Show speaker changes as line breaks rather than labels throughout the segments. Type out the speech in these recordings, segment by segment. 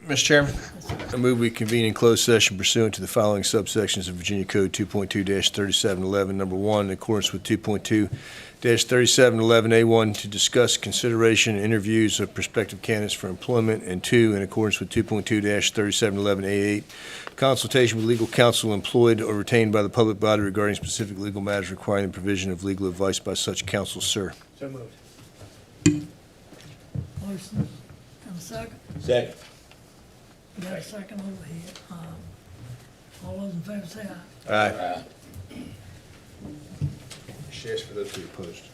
Mr. Chairman, I move we convene in closed session pursuant to the following subsections of Virginia Code 2.2-3711. Number one, in accordance with 2.2-3711A1, to discuss consideration and interviews of prospective candidates for employment, and two, in accordance with 2.2-3711A8, consultation with legal counsel employed or retained by the public body regarding specific legal matters requiring the provision of legal advice by such counsel. Sir.
So moved.
Motion and a second.
Second.
We got a second over here. All those in favor say aye.
Aye. Shares for those who opposed.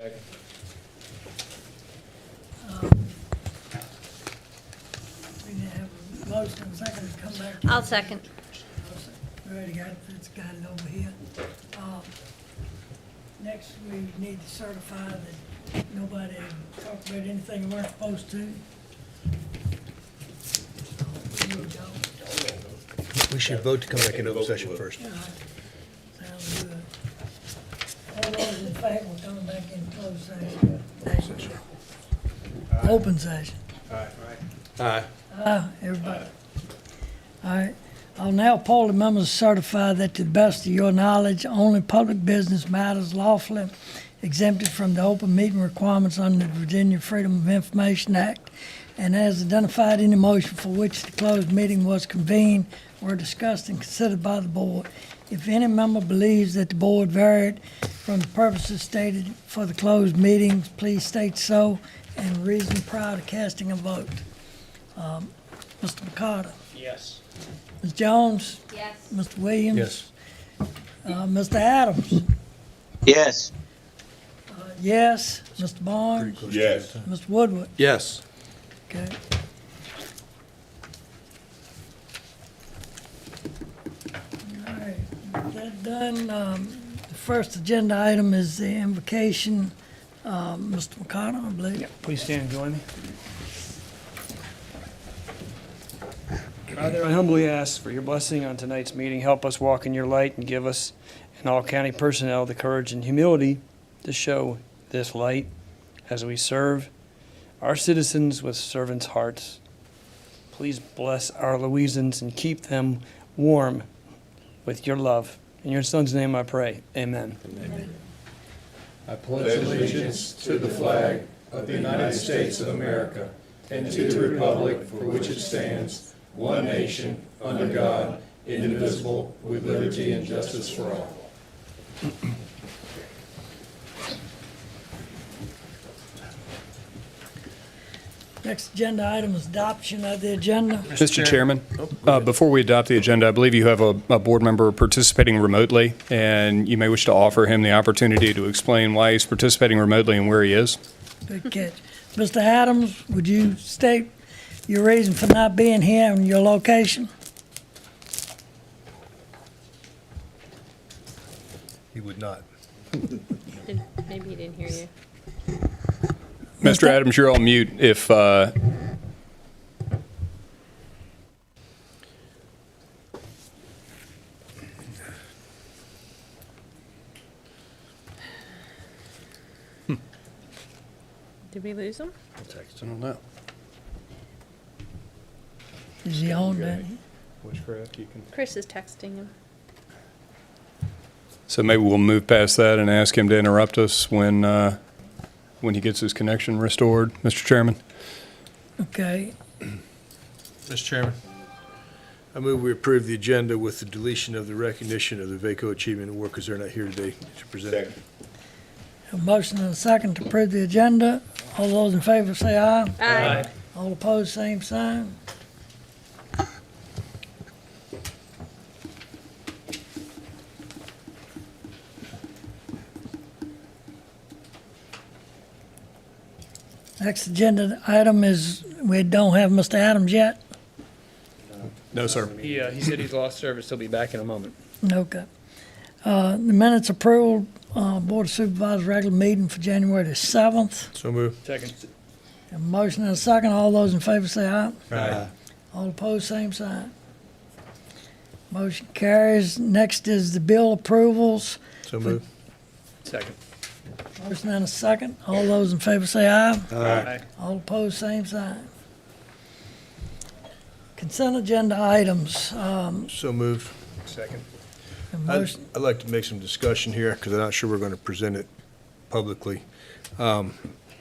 We need to have a motion and a second to come back.
I'll second.
We already got it, it's got it over here. Next, we need to certify that nobody talked about anything we weren't supposed to. Here we go.
We should vote to come back into open session first.
All right. Sounds good. All those in favor of coming back in closed session? Open session.
Aye.
Everybody. All right. I'll now poll the members certify that to the best of your knowledge, only public business matters lawfully exempted from the open meeting requirements under the Virginia Freedom of Information Act and as identified in the motion for which the closed meeting was convened were discussed and considered by the board. If any member believes that the board varied from the purposes stated for the closed meetings, please state so and reason prior to casting a vote. Mr. McCotter?
Yes.
Ms. Jones?
Yes.
Mr. Williams?
Yes.
Mr. Adams?
Yes.
Yes. Mr. Barnes?
Yes.
Mr. Woodward?
Yes.
Okay. All right, with that done, the first agenda item is the invocation. Mr. McConnell, I believe.
Please stand and join me. Father, I humbly ask for your blessing on tonight's meeting. Help us walk in your light and give us and all county personnel the courage and humility to show this light as we serve our citizens with servants' hearts. Please bless our Louisans and keep them warm with your love. In your Son's name I pray. Amen.
I pledge allegiance to the flag of the United States of America and to the republic for which it stands, one nation, under God, indivisible, with liberty and justice for all.
Next agenda item is adoption of the agenda.
Mr. Chairman, before we adopt the agenda, I believe you have a board member participating remotely, and you may wish to offer him the opportunity to explain why he's participating remotely and where he is.
Good catch. Mr. Adams, would you state your reason for not being here and your location?
He would not.
Maybe he didn't hear you.
Mr. Adams, you're on mute if,
Did we lose him?
I don't know.
Is he on that?
Chris is texting him.
So maybe we'll move past that and ask him to interrupt us when he gets his connection restored, Mr. Chairman.
Okay.
Mr. Chairman, I move we approve the agenda with the deletion of the recognition of the VACO Achievement Award because they're not here today to present it.
A motion and a second to approve the agenda. All those in favor say aye.
Aye.
All opposed, same sign. Next agenda item is, we don't have Mr. Adams yet?
No, sir.
He said he's lost service. He'll be back in a moment.
Okay. The minutes approval, Board of Supervisors regular meeting for January the 7th.
So move.
Second.
A motion and a second. All those in favor say aye.
Aye.
All opposed, same sign. Motion carries. Next is the bill approvals.
So move.
Second.
Motion and a second. All those in favor say aye.
Aye.
All opposed, same sign. Consent agenda items.
So moved.
Second.
A
I'd
motion,
like to make some discussion here because I'm not sure we're going to present it publicly.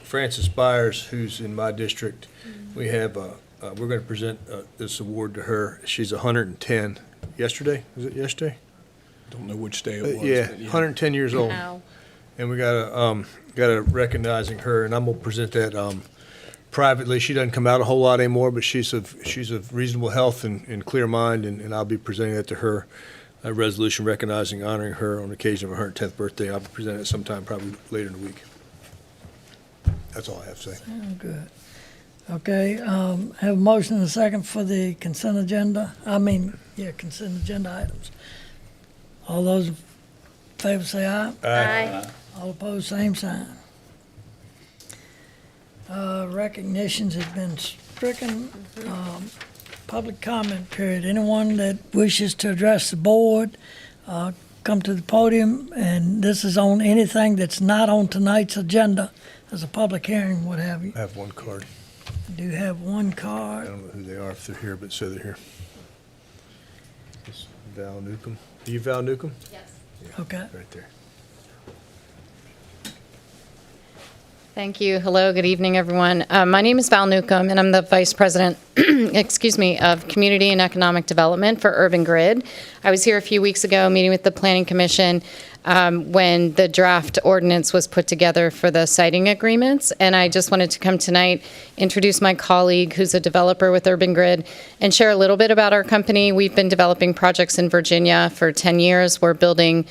Frances Byers, who's in my district, we have, we're going to present this award to her. She's 110. Yesterday? Was it yesterday?
Don't know which day it was.
Yeah,
but
110 years old.
Ow.
And we got recognizing her, and I'm gonna present that privately. She doesn't come out a whole lot anymore, but she's of reasonable health and clear mind, and I'll be presenting that to her. A resolution recognizing, honoring her on occasion of her 110th birthday. I'll be presenting it sometime probably later in the week. That's all I have to say.
Oh, good. Okay, have a motion and a second for the consent agenda. Consent agenda items. All those in favor say aye.
Aye.
All opposed, same sign. Recognitions have been stricken. Public comment period. Anyone that wishes to address the board, come to the podium, and this is on anything that's not on tonight's agenda as a public hearing, what have you.
I have one card.
I do have one
I
card.
don't know who they are, if they're here, but so they're here. It's Val Newcomb. Are you Val Newcomb?
Yes.
Okay.
Right there.
Thank you. Hello, good evening, everyone. My name is Val Newcomb, and I'm the Vice President, of Community and Economic Development for Urban Grid. I was here a few weeks ago meeting with the Planning Commission when the draft ordinance was put together for the siting agreements, and I just wanted to come tonight, introduce my colleague who's a developer with Urban Grid, and share a little bit about our company. We've been developing projects in Virginia for 10 years. We're building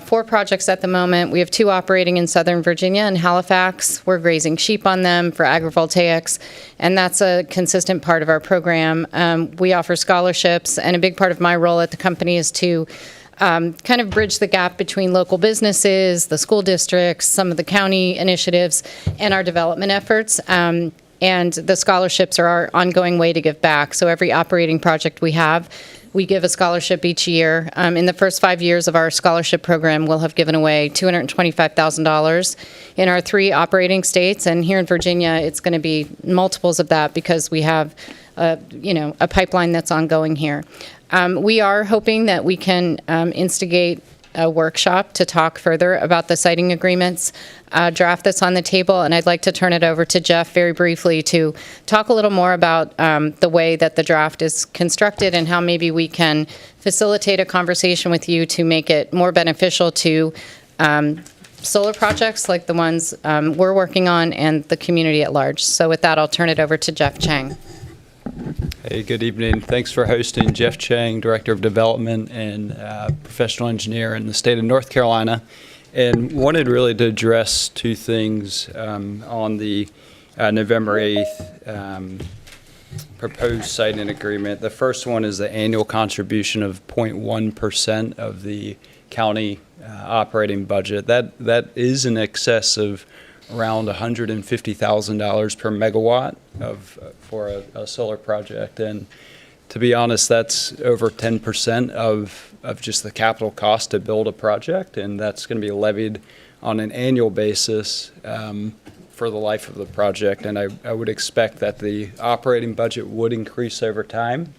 4 projects at the moment. We have 2 operating in Southern Virginia and Halifax. We're grazing sheep on them for agrivoltaics, and that's a consistent part of our program. We offer scholarships, and a big part of my role at the company is to kind of bridge the gap between local businesses, the school districts, some of the county initiatives, and our development efforts. And the scholarships are our ongoing way to give back. So every operating project we have, we give a scholarship each year. In the first 5 years of our scholarship program, we'll have given away $225,000 in our 3 operating states. And here in Virginia, it's going to be multiples of that because we have, a pipeline that's ongoing here. We are hoping that we can instigate a workshop to talk further about the siting agreements draft that's on the table, and I'd like to turn it over to Jeff very briefly to talk a little more about the way that the draft is constructed and how maybe we can facilitate a conversation with you to make it more beneficial to solar projects like the ones we're working on and the community at large. So with that, I'll turn it over to Jeff Chang.
Hey, good evening. Thanks for hosting. Jeff Chang, Director of Development and Professional Engineer in the state of North Carolina. And wanted really to address 2 things on the November 8th proposed siting agreement. The first one is the annual contribution of 0.1% of the county operating budget. That is in excess of around $150,000 per megawatt for a solar project. And to be honest, that's over 10% of just the capital cost to build a project, and that's going to be levied on an annual basis for the life of the project. And I would expect that the operating budget would increase over time.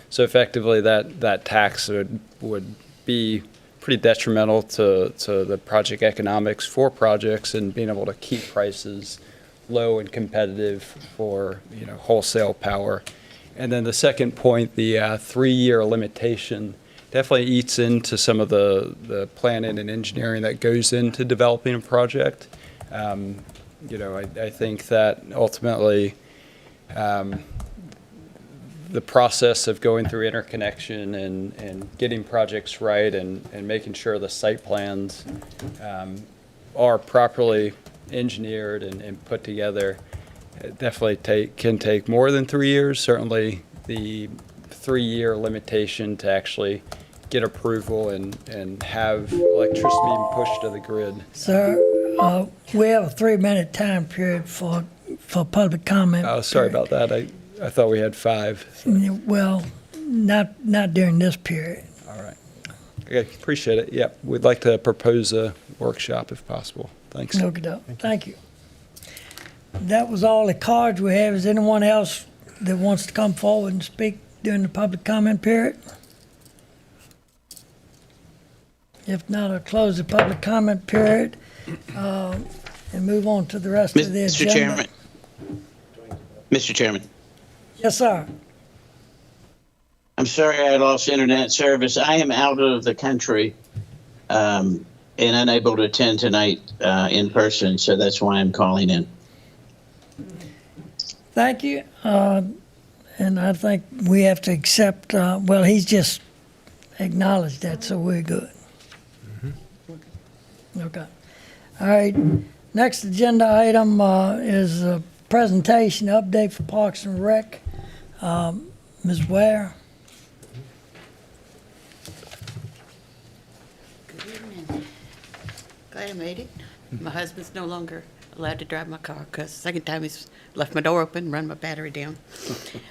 So effectively, that tax would be pretty detrimental to the project economics for projects and being able to keep prices low and competitive for wholesale power. And then the second point, the 3-year limitation definitely eats into some of the planning and engineering that goes into developing a project. I think that ultimately the process of going through interconnection and getting projects right and making sure the site plans are properly engineered and put together definitely can take more than 3 years. Certainly the 3-year limitation to actually get approval and have electricity being pushed to the grid.
Sir, we have a 3-minute time period for public comment.
Oh, sorry about that. I thought we had 5. So.
Well, not during this period.
All right. Okay, appreciate it. Yep, we'd like to propose a workshop if possible. Thanks.
Okay, thank you. That was all the cards we have. Is anyone else that wants to come forward and speak during the public comment period? If not, I'll close the public comment period and move on to the rest of the agenda.
Mr. Chairman.
Yes, sir.
I'm sorry I lost internet service. I am out of the country and unable to attend tonight in person, so that's why I'm calling in.
Thank you. And I think we have to accept, well, he's just acknowledged that, so we're good. Okay. All right. Next agenda item is a presentation update for Parks and Rec. Ms. Ware?
Good evening. Glad I made it. My husband's no longer allowed to drive my car because the second time he's left my door open, run my battery down.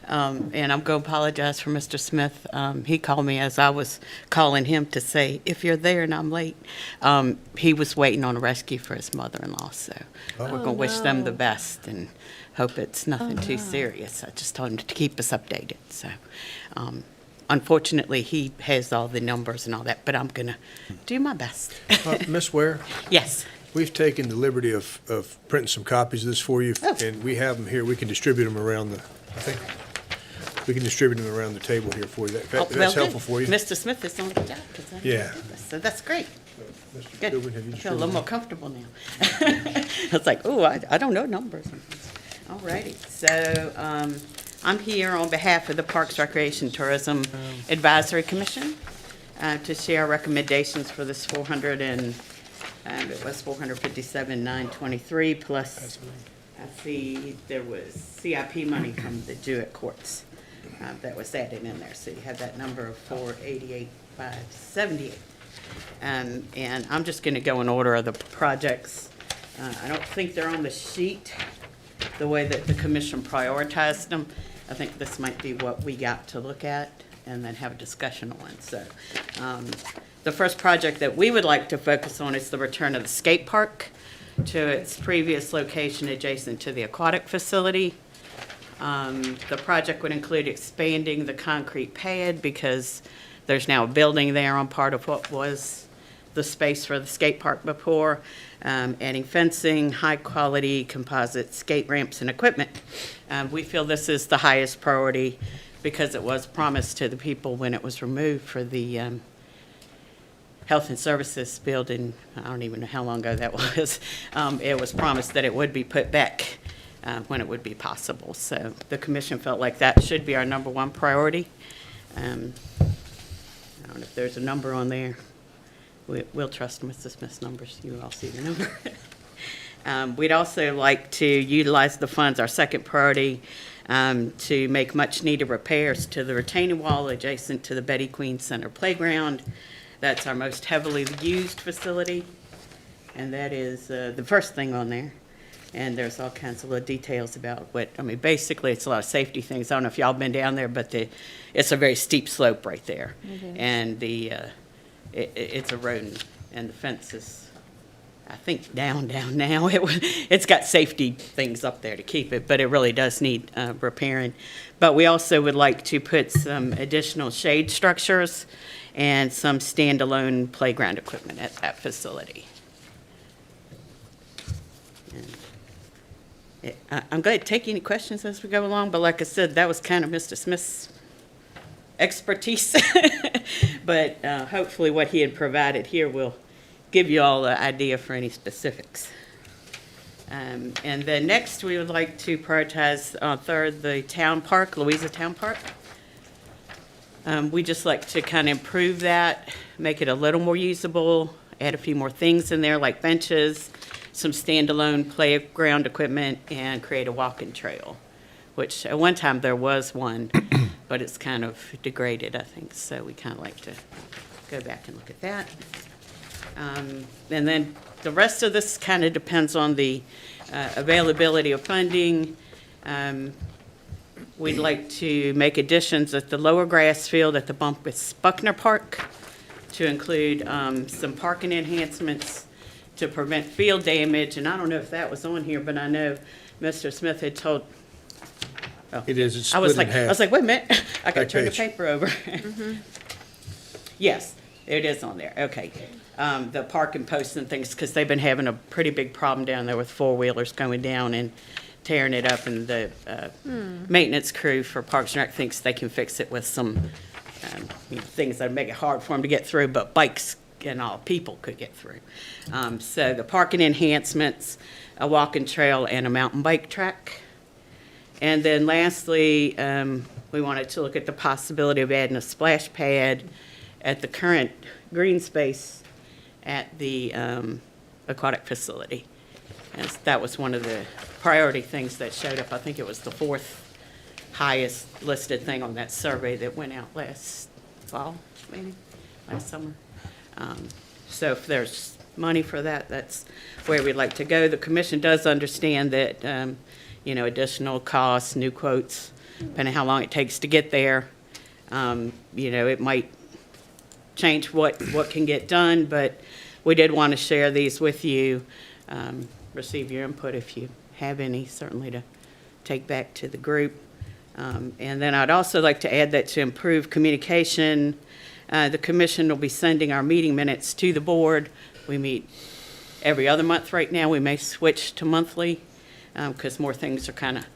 And I'm going to apologize for Mr. Smith. He called me as I was calling him to say, if you're there and I'm late. He was waiting on a rescue for his mother-in-law, so we're going to wish them the best and hope it's nothing too serious. I just told him to keep us updated. So, unfortunately, he has all the numbers and all that, but I'm going to do my best.
Ms. Ware,
Yes.
we've taken the liberty of printing some copies of this for you,
Oh.
and we have them here. We can distribute them around we can distribute them around the table here for you.
Oh, well,
That's
good.
helpful for you.
Mr. Smith is on the job. 'Cause I
Yeah.
did this, so that's great.
Mr.
Good.
Goodwin, have you
I feel a
distributed
little more
them?
comfortable now. It's like, oh, I don't know numbers. All righty. So I'm here on behalf of the Parks, Recreation, Tourism Advisory Commission to share recommendations for this 457,923 plus. I see there was CIP money from the Jewett courts that was added in there. So you have that number of 488,578. And I'm just going to go in order of the projects. I don't think they're on the sheet the way that the commission prioritized them. I think this might be what we got to look at and then have a discussion on. So the first project that we would like to focus on is the return of the skate park to its previous location adjacent to the aquatic facility. The project would include expanding the concrete pad because there's now a building there on part of what was the space for the skate park before, adding fencing, high-quality composite skate ramps and equipment. We feel this is the highest priority because it was promised to the people when it was removed for the Health and Services building. I don't even know how long ago that was. It was promised that it would be put back when it would be possible. So the commission felt like that should be our number one priority. I don't know if there's a number on there. We'll trust Mr. Smith's numbers. You all see the number. We'd also like to utilize the funds, our second priority, to make much-needed repairs to the retaining wall adjacent to the Betty Queen Center Playground. That's our most heavily used facility, and that is the first thing on there. And there's all kinds of little details about basically it's a lot of safety things. I don't know if y'all been down there, but it's a very steep slope right there. And it's eroding, and the fence is, I think, down now. It's got safety things up there to keep it, but it really does need repairing. But we also would like to put some additional shade structures and some standalone playground equipment at that facility. I'm glad to take any questions as we go along, but like I said, that was kind of Mr. Smith's expertise. But hopefully what he had provided here will give you all the idea for any specifics. And then next, we would like to prioritize third, the town park, Louisa Town Park. We just like to kind of improve that, make it a little more usable, add a few more things in there like benches, some standalone playground equipment, and create a walking trail, which at one time there was one, but it's kind of degraded, I think. So we kind of like to go back and look at that. And then the rest of this kind of depends on the availability of funding. We'd like to make additions at the lower grass field at the Buckner Park to include some parking enhancements to prevent field damage. And I don't know if that was on here, but I know Mr. Smith had told.
It is, it's
I was
split in half.
like, wait a minute, I got to
Back
turn the
page.
paper over. Yes, it is on there, okay. The parking posts and things, because they've been having a pretty big problem down there with four-wheelers going down and tearing it up, and the maintenance crew for Parks and Rec thinks they can fix it with some things that make it hard for them to get through, but bikes and all people could get through. So the parking enhancements, a walking trail, and a mountain bike track. And then lastly, we wanted to look at the possibility of adding a splash pad at the current green space at the aquatic facility. as that was one of the priority things that showed up. I think it was the fourth highest listed thing on that survey that went out last fall, maybe, last summer. So if there's money for that, that's where we'd like to go. The commission does understand that, additional costs, new quotes, depending on how long it takes to get there, it might change what can get done, but we did want to share these with you, receive your input if you have any, certainly to take back to the group. And then I'd also like to add that to improve communication, the commission will be sending our meeting minutes to the board. We meet every other month right now. We may switch to monthly because more things are kind of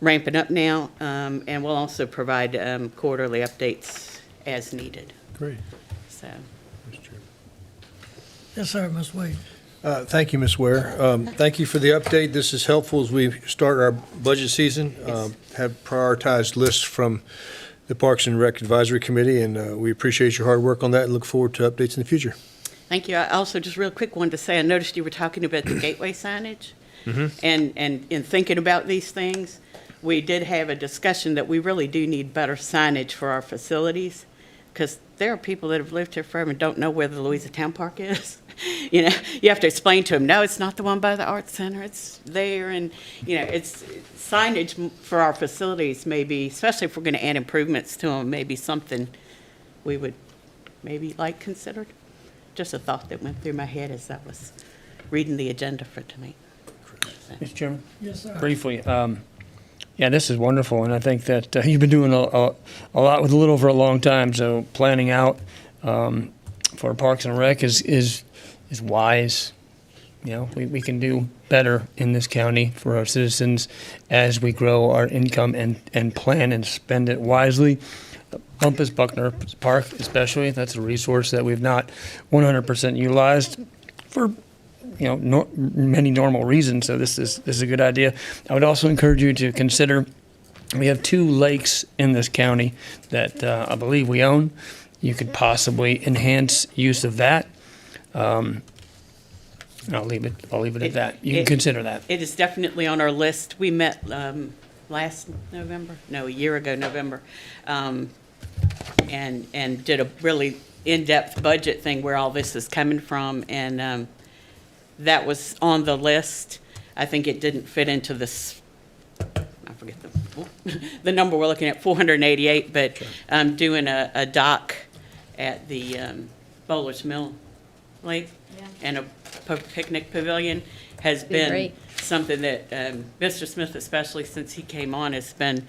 ramping up now. And we'll also provide quarterly updates as needed.
Great.
So.
Yes, sir, Ms. Wade.
Thank you, Ms. Ware. Thank you for the update. This is helpful as we start our budget season. Have prioritized lists from the Parks and Rec Advisory Committee, and we appreciate your hard work on that and look forward to updates in the future.
Thank you. I also just real quick wanted to say, I noticed you were talking about the gateway signage. And in thinking about these things, we did have a discussion that we really do need better signage for our facilities, because there are people that have lived here forever and don't know where the Louisa Town Park is. You have to explain to them, no, it's not the one by the Arts Center, it's there. And, it's signage for our facilities maybe, especially if we're going to add improvements to them, maybe something we would maybe considered. Just a thought that went through my head as I was reading the agenda for tonight.
Mr. Chairman?
Yes, sir.
Briefly, this is wonderful, and I think that you've been doing a lot with little for a long time, so planning out for Parks and Rec is wise. We can do better in this county for our citizens as we grow our income and plan and spend it wisely. Bumpus Buckner Park especially, that's a resource that we've not 100% utilized for many normal reasons, so this is a good idea. I would also encourage you to consider, we have 2 lakes in this county that I believe we own. You could possibly enhance use of that. I'll leave it at that. You can consider that.
It is definitely on our list. We met a year ago, November, and did a really in-depth budget thing where all this is coming from, and that was on the list. I think it didn't fit into this, I forget the number we're looking at, 488, but doing a dock at the Bowler's Mill Lake and a picnic pavilion has been
great.
Something that Mr. Smith, especially since he came on, has been,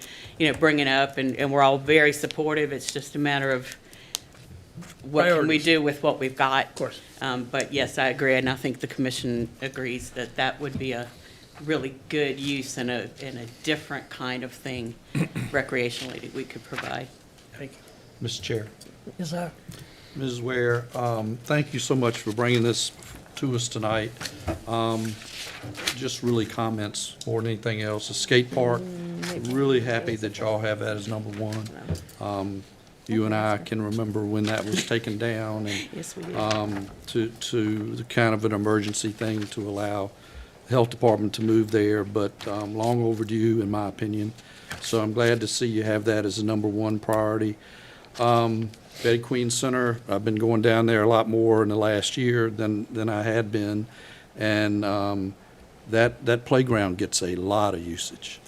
bringing up, and we're all very supportive. It's just a matter of what can we do with what we've got.
Of course.
But yes, I agree, and I think the commission agrees that that would be a really good use and a different kind of thing recreationally that we could provide.
Thank you.
Mr. Chair.
Yes, sir.
Ms. Ware, thank you so much for bringing this to us tonight. Just really comments more than anything else. The skate park, really happy that y'all have that as number 1. You and I can remember when that was taken down, and
Yes, we do.
to the kind of an emergency thing to allow the health department to move there, but long overdue in my opinion. So I'm glad to see you have that as a number 1 priority. Betty Queen Center, I've been going down there a lot more in the last year than I had been, and that playground gets a lot of usage.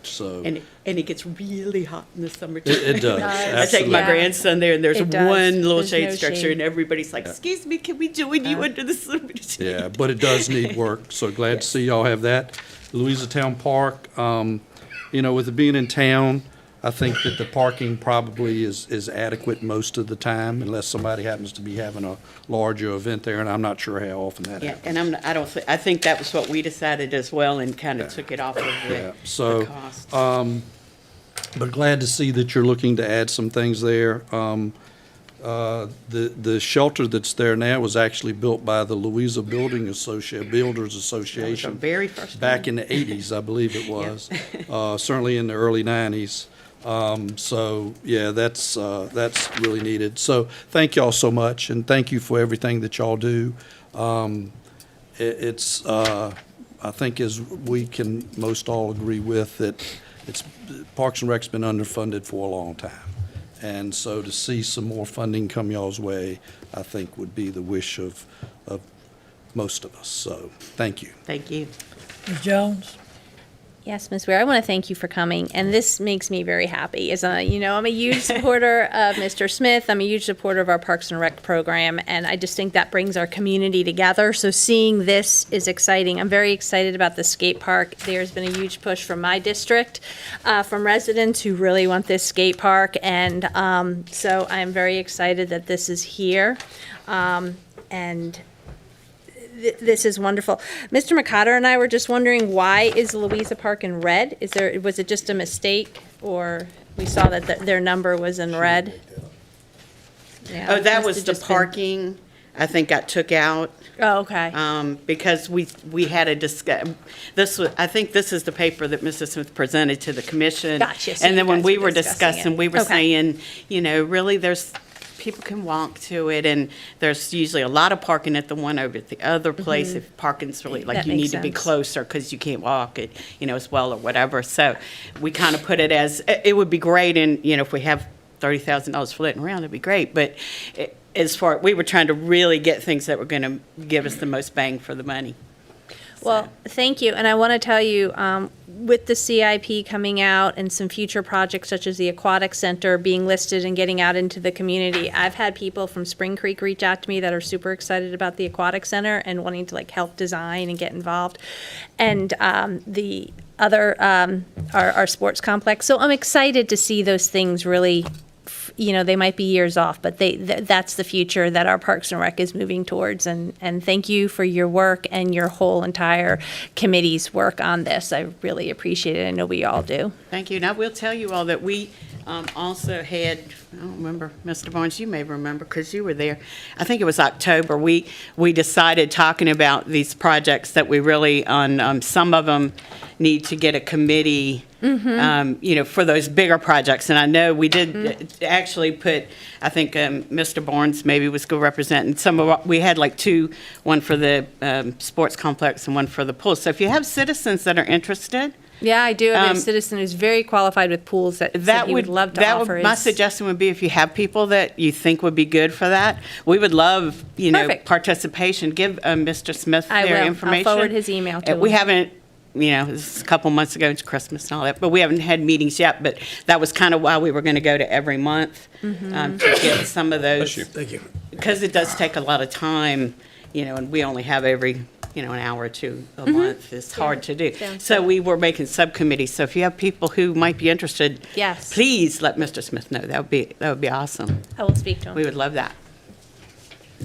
So
And it gets really hot in the summertime.
it does.
I take my
Yeah.
grandson there, and there's
It does.
one little
There's
shade
no
structure,
shade.
and everybody's like, "Excuse me, can we join you under the summer shade?"
Yeah, but it does need work, so glad to see y'all have that. Louisa Town Park, with it being in town, I think that the parking probably is adequate most of the time, unless somebody happens to be having a larger event there, and I'm not sure how often that
Yeah,
happens.
and I think that was what we decided as well, and kind of took it off of
Yeah,
the
so,
cost.
but glad to see that you're looking to add some things there. The shelter that's there now was actually built by the Louisa Builders
That was
Association.
our very first
Back
one.
in the 80s, I believe it was, certainly in the early 90s. So, yeah, that's really needed. So thank y'all so much, and thank you for everything that y'all do. it's, I think as we can most all agree with, that it's, Parks and Rec's been underfunded for a long time. And so to see some more funding come y'all's way, I think would be the wish of most of us. So, thank you.
Thank you.
Ms. Jones?
Yes, Ms. Ware, I want to thank you for coming, and this makes me very happy. I'm a huge supporter of Mr. Smith. I'm a huge supporter of our Parks and Rec program, and I just think that brings our community together. So seeing this is exciting. I'm very excited about the skate park. There's been a huge push from my district, from residents who really want this skate park, and so I'm very excited that this is here, and this is wonderful. Mr. McCotter and I were just wondering, why is Louisa Park in red? Was it just a mistake, or we saw that their number was in red? Yeah,
Oh, that
must
was
have
the
just been-
parking, I think got took out.
Oh, okay.
Because we had a I think this is the paper that Mrs. Smith presented to the commission.
Gotcha, so
And then
you
when
guys
we
were
were
discussing
discussing,
it.
we were
Okay.
saying, really, people can walk to it, and there's usually a lot of parking at the one over at the other place. If parking's really, like,
That
you need
makes
to be
sense.
closer because you can't walk it, as well or whatever. So we kind of put it as, it would be great, and, if we have $30,000 floating around, it'd be great. But we were trying to really get things that were going to give us the most bang for the money.
Well, thank you, and I want to tell you, with the CIP coming out and some future projects such as the Aquatic Center being listed and getting out into the community, I've had people from Spring Creek reach out to me that are super excited about the Aquatic Center and wanting to help design and get involved, and the other, our sports complex. So I'm excited to see those things really, they might be years off, but that's the future that our Parks and Rec is moving towards. And thank you for your work and your whole entire committee's work on this. I really appreciate it. I know we all do.
Thank you. And I will tell you all that we also had, I don't remember, Mr. Barnes, you may remember because you were there. I think it was October. We decided, talking about these projects, that we really, on some of them, need to get a committee, for those bigger projects. And I know we did actually put, I think Mr. Barnes maybe was going to represent, and we had two, one for the sports complex and one for the pool. So if you have citizens that are interested,
Yeah, I do have a citizen who's very qualified with pools that said he would love to offer
my
his.
suggestion would be, if you have people that you think would be good for that, we would love,
Perfect.
participation. Give Mr. Smith
I
their
will.
information.
I'll forward his email to him.
We haven't, this is a couple months ago, it's Christmas and all that, but we haven't had meetings yet, but that was kind of why we were going to go to every month, to get some of those.
Thank you.
Because it does take a lot of time, and we only have every, an hour or two a month. It's hard to do.
Sounds
So we were making subcommittees. So if you have people who might be interested,
Yes.
please let Mr. Smith know. That would be awesome.
I will speak to him.
We would love that.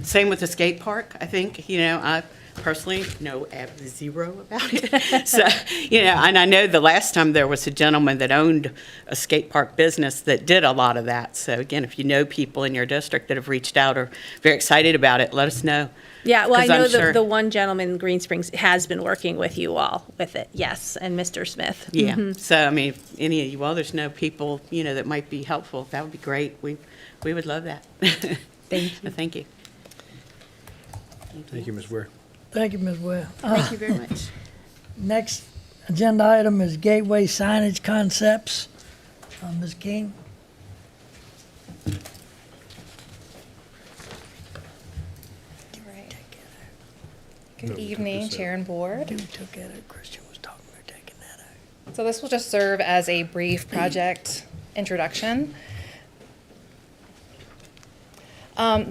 Same with the skate park, I think. I personally know zero about it. So, and I know the last time there was a gentleman that owned a skate park business that did a lot of that. So again, if you know people in your district that have reached out or very excited about it, let us know.
Yeah, well, I
'Cause I'm
know
sure-
the one gentleman in Green Springs has been working with you all with it, yes, and Mr. Smith.
Yeah. So, I mean, if any of you others know people, that might be helpful, that would be great. We would love that.
Thank you.
Thank you.
Thank you, Ms. Ware.
Thank you, Ms. Ware.
Thank you very much.
Next agenda item is gateway signage concepts. Ms. King?
Good evening, Chair and Board.
We took that out. Christian was talking about taking that out.
So this will just serve as a brief project introduction.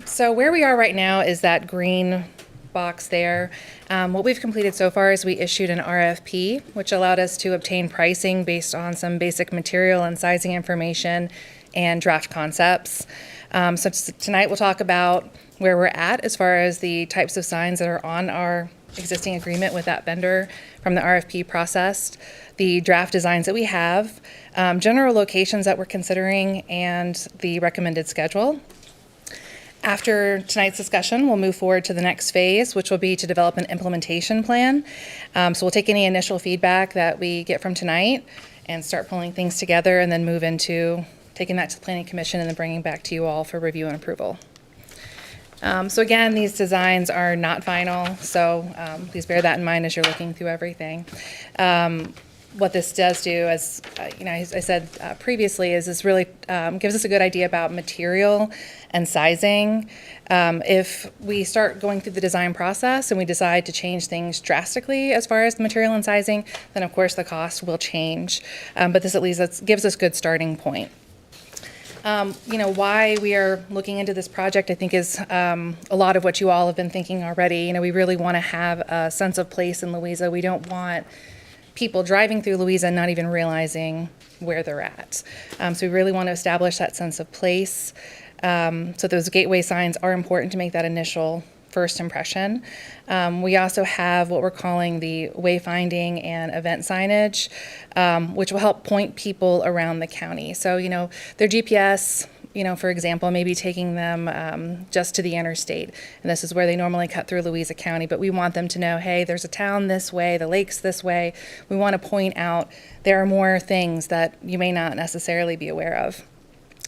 So where we are right now is that green box there. What we've completed so far is we issued an RFP, which allowed us to obtain pricing based on some basic material and sizing information and draft concepts. So tonight we'll talk about where we're at as far as the types of signs that are on our existing agreement with that vendor from the RFP process, the draft designs that we have, general locations that we're considering, and the recommended schedule. After tonight's discussion, we'll move forward to the next phase, which will be to develop an implementation plan. So we'll take any initial feedback that we get from tonight and start pulling things together, and then move into taking that to the Planning Commission and then bringing back to you all for review and approval. So again, these designs are not final, so please bear that in mind as you're looking through everything. What this does do, as as I said previously, is this really gives us a good idea about material and sizing. If we start going through the design process and we decide to change things drastically as far as the material and sizing, then of course the cost will change. But this at least gives us a good starting point. Why we are looking into this project, I think, is a lot of what you all have been thinking already. We really want to have a sense of place in Louisa. We don't want people driving through Louisa not even realizing where they're at. So we really want to establish that sense of place. So those gateway signs are important to make that initial first impression. We also have what we're calling the wayfinding and event signage, which will help point people around the county. So, their GPS, for example, maybe taking them just to the interstate. And this is where they normally cut through Louisa County, but we want them to know, hey, there's a town this way, the lake's this way. We want to point out there are more things that you may not necessarily be aware of.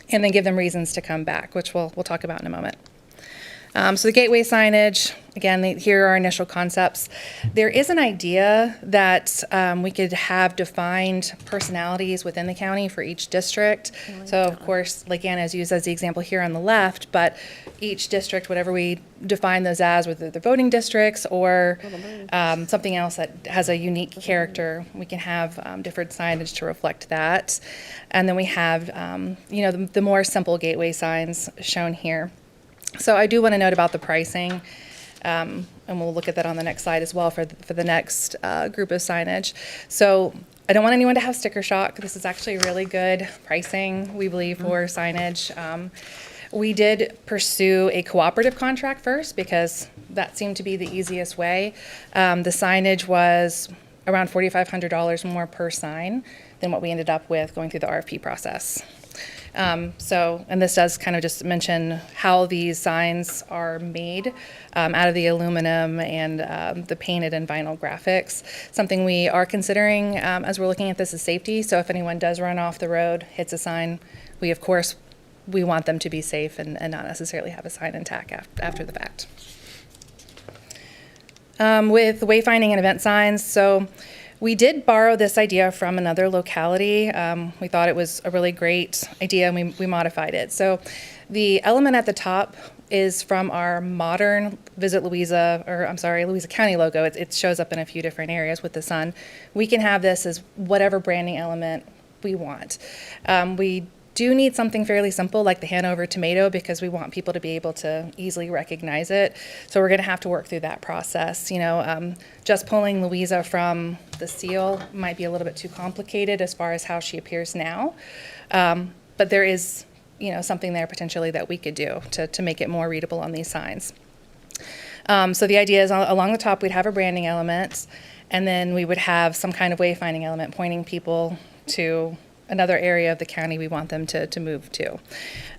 And then give them reasons to come back, which we'll talk about in a moment. So the gateway signage, again, here are our initial concepts. There is an idea that we could have defined personalities within the county for each district. So of course, Lake Anna is used as the example here on the left, but each district, whatever we define those as, whether they're voting districts or something else that has a unique character, we can have different signage to reflect that. And then we have, the more simple gateway signs shown here. So I do want to note about the pricing, and we'll look at that on the next slide as well for the next group of signage. So I don't want anyone to have sticker shock. This is actually really good pricing, we believe, for signage. We did pursue a cooperative contract first because that seemed to be the easiest way. The signage was around $4,500 more per sign than what we ended up with going through the RFP process. And this does kind of just mention how these signs are made out of the aluminum and the painted and vinyl graphics. Something we are considering as we're looking at this is safety. So if anyone does run off the road, hits a sign, we want them to be safe and not necessarily have a sign intact after the fact. With wayfinding and event signs, so we did borrow this idea from another locality. We thought it was a really great idea, and we modified it. So the element at the top is from our modern Louisa County logo. It shows up in a few different areas with the sun. We can have this as whatever branding element we want. We do need something fairly simple like the Hanover tomato because we want people to be able to easily recognize it. So we're going to have to work through that process. Just pulling Louisa from the seal might be a little bit too complicated as far as how she appears now. But there is, something there potentially that we could do to make it more readable on these signs. So the idea is along the top we'd have a branding element, and then we would have some kind of wayfinding element pointing people to another area of the county we want them to move to.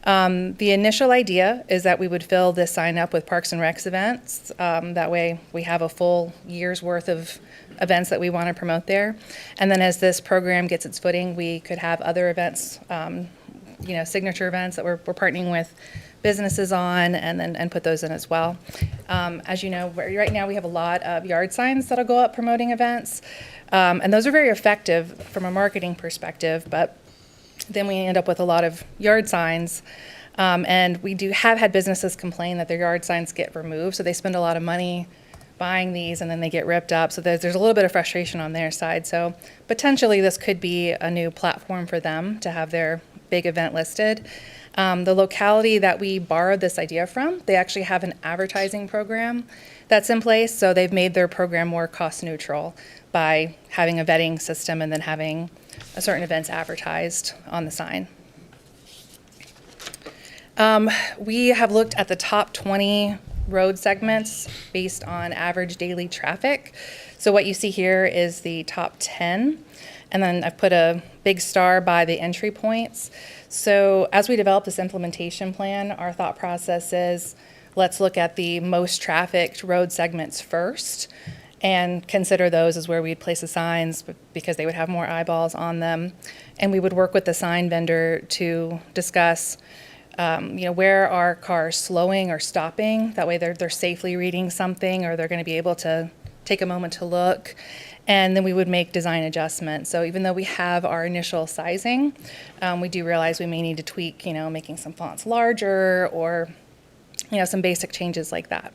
The initial idea is that we would fill this sign up with Parks and Recs events. That way we have a full year's worth of events that we want to promote there. And then as this program gets its footing, we could have other events, signature events that we're partnering with businesses on and put those in as well. As you know, right now we have a lot of yard signs that'll go up promoting events. And those are very effective from a marketing perspective, but then we end up with a lot of yard signs. And we have had businesses complain that their yard signs get removed, so they spend a lot of money buying these and then they get ripped up. So there's a little bit of frustration on their side. So potentially this could be a new platform for them to have their big event listed. The locality that we borrowed this idea from, they actually have an advertising program that's in place, so they've made their program more cost neutral by having a vetting system and then having a certain events advertised on the sign. We have looked at the top 20 road segments based on average daily traffic. So what you see here is the top 10, and then I've put a big star by the entry points. So as we develop this implementation plan, our thought process is let's look at the most trafficked road segments first and consider those as where we'd place the signs because they would have more eyeballs on them. And we would work with the sign vendor to discuss where are cars slowing or stopping? That way they're safely reading something, or they're going to be able to take a moment to look. And then we would make design adjustments. So even though we have our initial sizing, we do realize we may need to tweak, making some fonts larger or, some basic changes like that.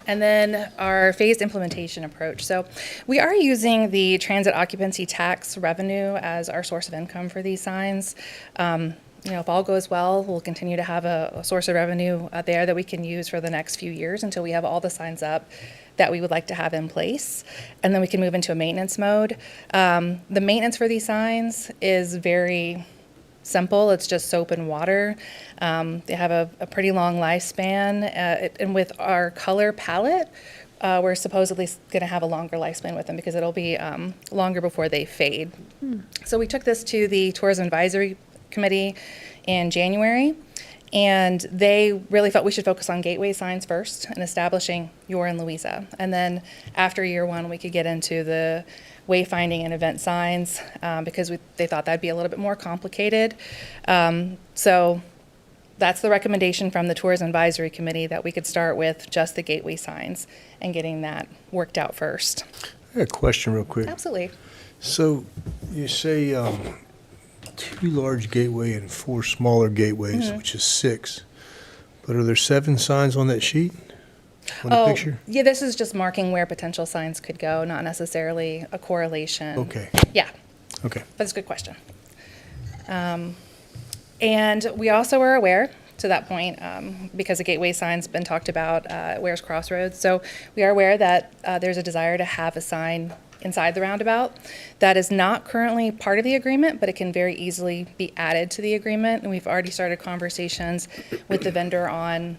And then our phased implementation approach. So we are using the transit occupancy tax revenue as our source of income for these signs. If all goes well, we'll continue to have a source of revenue there that we can use for the next few years until we have all the signs up that we would like to have in place. And then we can move into a maintenance mode. The maintenance for these signs is very simple. It's just soap and water. They have a pretty long lifespan. And with our color palette, we're supposedly going to have a longer lifespan with them because it'll be longer before they fade. So we took this to the Tourism Advisory Committee in January, and they really felt we should focus on gateway signs first and establishing Yor and Louisa. And then after year one, we could get into the wayfinding and event signs because they thought that'd be a little bit more complicated. So that's the recommendation from the Tourism Advisory Committee, that we could start with just the gateway signs and getting that worked out first.
I got a question real quick.
Absolutely.
So you say 2 large gateway and 4 smaller gateways, which is 6. But are there 7 signs on that sheet? On the picture?
Yeah, this is just marking where potential signs could go, not necessarily a correlation.
Okay.
Yeah,
Okay.
that's a good question. And we also were aware to that point, because the gateway sign's been talked about at Ware's Crossroads. So we are aware that there's a desire to have a sign inside the roundabout. That is not currently part of the agreement, but it can very easily be added to the agreement. And we've already started conversations with the vendor on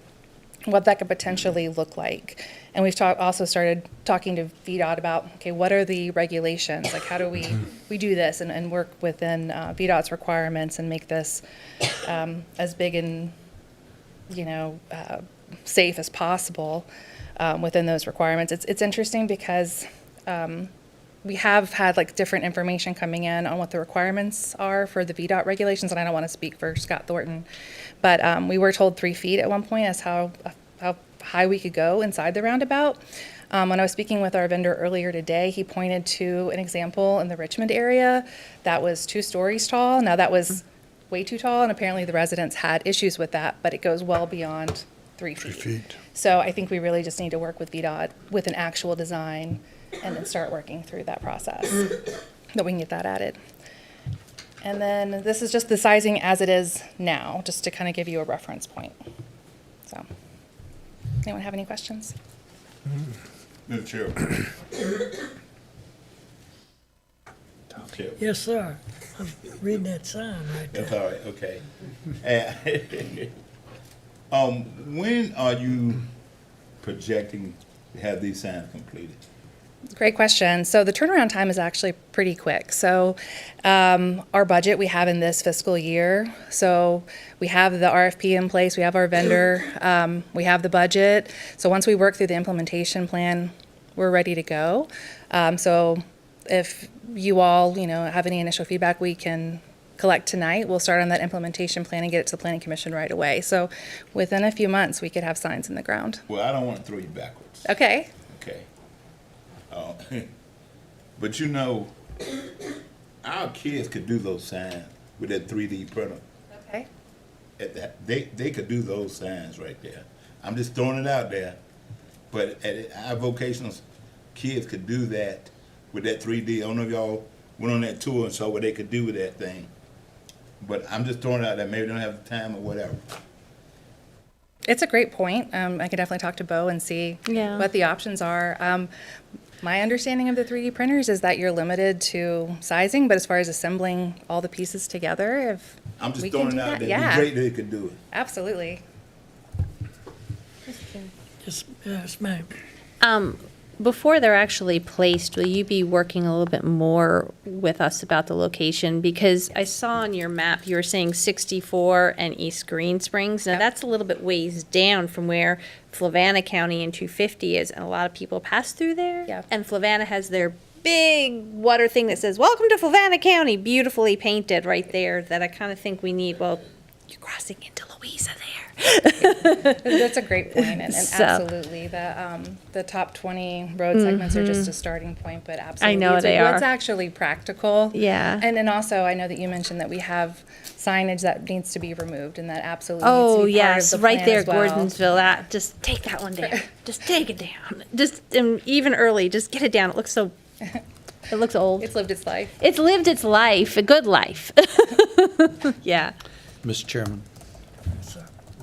what that could potentially look like. And we've also started talking to VDOT about, okay, what are the regulations? Like, how do we do this and work within VDOT's requirements and make this as big and, safe as possible within those requirements. It's interesting because we have had different information coming in on what the requirements are for the VDOT regulations, and I don't want to speak for Scott Thornton, but we were told 3 feet at one point as how high we could go inside the roundabout. When I was speaking with our vendor earlier today, he pointed to an example in the Richmond area that was 2 stories tall. Now that was way too tall, and apparently the residents had issues with that, but it goes well beyond 3 feet.
3 feet.
So I think we really just need to work with VDOT with an actual design and then start working through that process, that we can get that added. And then this is just the sizing as it is now, just to kind of give you a reference point. So, anyone have any questions?
Mr. Chair. Chair.
Yes, sir. I'm reading that sign right there.
That's all right, okay. When are you projecting to have these signs completed?
Great question. So the turnaround time is actually pretty quick. So our budget we have in this fiscal year. So we have the RFP in place, we have our vendor, we have the budget. So once we work through the implementation plan, we're ready to go. So if you all, have any initial feedback we can collect tonight, we'll start on that implementation plan and get it to the Planning Commission right away. So within a few months, we could have signs in the ground.
Well, I don't want to throw you backwards.
Okay.
Okay. But our kids could do those signs with that 3D printer.
Okay.
They could do those signs right there. I'm just throwing it out there. But our vocational kids could do that with that 3D. I don't know if y'all went on that tour and saw what they could do with that thing. But I'm just throwing it out there. Maybe they don't have the time or whatever.
It's a great point. I could definitely talk to Bo and see what the options are. My understanding of the 3D printers is that you're limited to sizing, but as far as assembling all the pieces together, if
I'm just
we can
throwing
do
it out
that,
there.
yeah,
It'd be great that they could do it.
absolutely.
Yes, ma'am.
Before they're actually placed, will you be working a little bit more with us about the location? Because I saw on your map, you were saying 64 and East Green Springs. Now,
Yep.
that's a little bit ways down from where Flavanna County and 250 is, and a lot of people pass through there.
Yeah.
And Flavanna has their big water thing that says, "Welcome to Fluvanna County," beautifully painted right there, that I kind of think we need. Well, you're crossing into Louisa there.
That's a great point, and
So-
absolutely, the top 20 road segments are just a starting point, but absolutely.
know
it's
they
what's
are.
actually practical.
Yeah.
And then also, I know that you mentioned that we have signage that needs to be removed, and that absolutely needs
Oh,
to be part
yes,
of the
right
plan
there,
as well.
Gordonsville. Just take that one down. Just take it down. Just even early, just get it down. It looks so, it looks old.
It's lived its life.
It's lived its life, a good life. Yeah.
Mr. Chairman.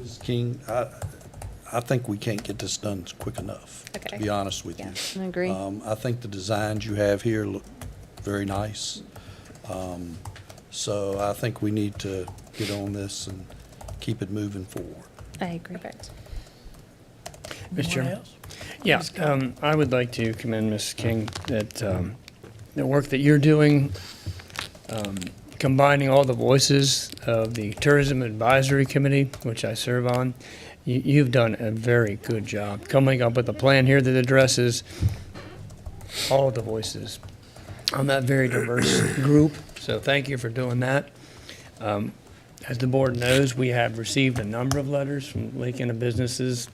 Ms. King, I think we can't get this done quick enough, to
Okay.
be honest with you.
I agree.
I think the designs you have here look very nice. So I think we need to get on this and keep it moving forward.
I agree.
Perfect.
Mr. Chairman.
else?
Yeah, I would like to commend Ms. King that the work that you're doing, combining all the voices of the Tourism Advisory Committee, which I serve on. You've done a very good job coming up with a plan here that addresses all of the voices on that very diverse group. So thank you for doing that. As the board knows, we have received a number of letters from Lake Anna businesses.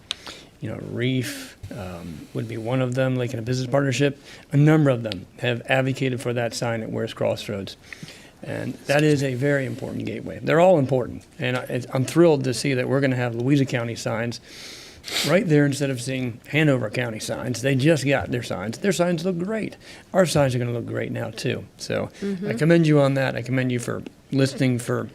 Reef would be one of them, Lake Anna Business Partnership. A number of them have advocated for that sign at Ware's Crossroads. And that is a very important gateway. They're all important. And I'm thrilled to see that we're going to have Louisa County signs right there instead of seeing Hanover County signs. They just got their signs. Their signs look great. Our signs are going to look great now, too. So I commend you on that. I commend you for listening for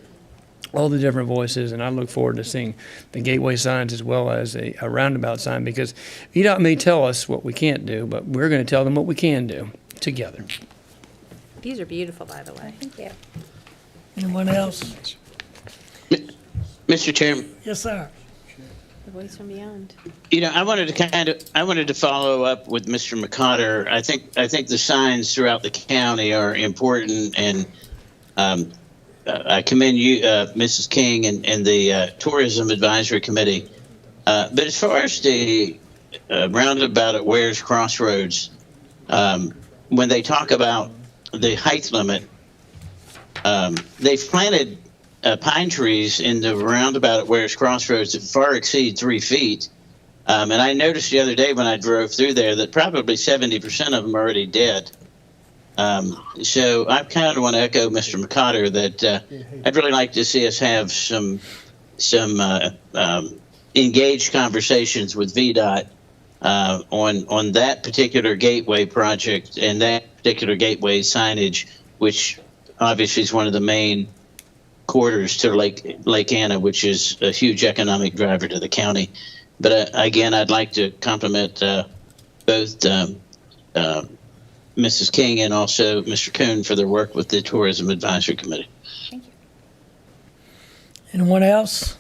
all the different voices, and I look forward to seeing the gateway signs as well as a roundabout sign, because VDOT may tell us what we can't do, but we're going to tell them what we can do together.
These are beautiful, by the way.
Thank you.
Anyone else?
Mr. Chairman,
Yes, sir.
The voice from beyond.
I wanted to follow up with Mr. McCotter. I think the signs throughout the county are important, and I commend you, Mrs. King, and the Tourism Advisory Committee. But as far as the roundabout at Ware's Crossroads, when they talk about the height limit, they've planted pine trees in the roundabout at Ware's Crossroads that far exceed 3 feet. And I noticed the other day when I drove through there that probably 70% of them are already dead. So I kind of want to echo Mr. McCotter that I'd really like to see us have some engaged conversations with VDOT on that particular gateway project and that particular gateway signage, which obviously is one of the main corridors to Lake Anna, which is a huge economic driver to the county. But again, I'd like to compliment both Mrs. King and also Mr. Kuhn for their work with the Tourism Advisory Committee.
Thank you.
Anyone else?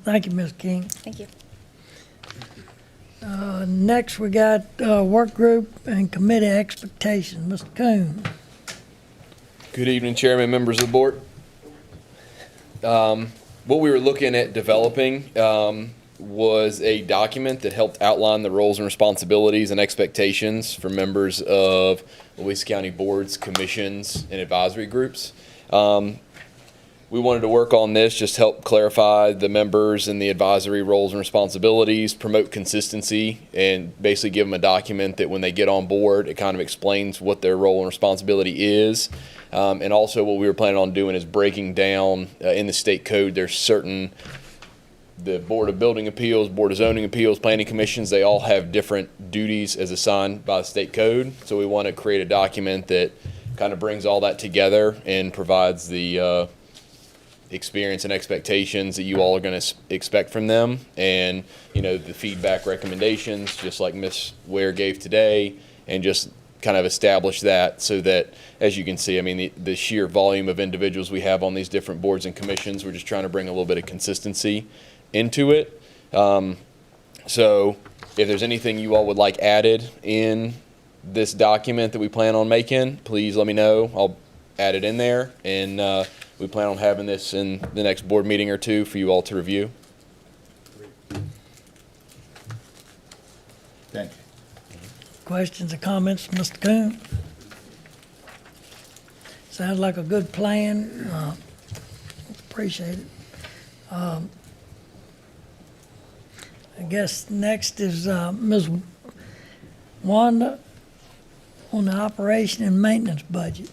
Thank you, Ms. King.
Thank you.
Next, we got work group and committee expectations. Mr. Coon.
Good evening, Chairman, members of the board. What we were looking at developing was a document that helped outline the roles and responsibilities and expectations for members of Louisa County boards, commissions, and advisory groups. We wanted to work on this, just help clarify the members and the advisory roles and responsibilities, promote consistency, and basically give them a document that when they get on board, it kind of explains what their role and responsibility is. And also what we were planning on doing is breaking down in the state code, there's certain, the Board of Building Appeals, Board of Zoning Appeals, Planning Commissions, they all have different duties as assigned by the state code. So we want to create a document that kind of brings all that together and provides the experience and expectations that you all are going to expect from them, and the feedback recommendations, just like Ms. Ware gave today, and just kind of establish that so that, as you can see, the sheer volume of individuals we have on these different boards and commissions, we're just trying to bring a little bit of consistency into it. So if there's anything you all would like added in this document that we plan on making, please let me know. I'll add it in there, and we plan on having this in the next board meeting or two for you all to review.
Thank you.
Questions or comments, Mr. Coon? Sounds like a good plan. Appreciate it. I guess next is Ms. Wanda on the operation and maintenance budget.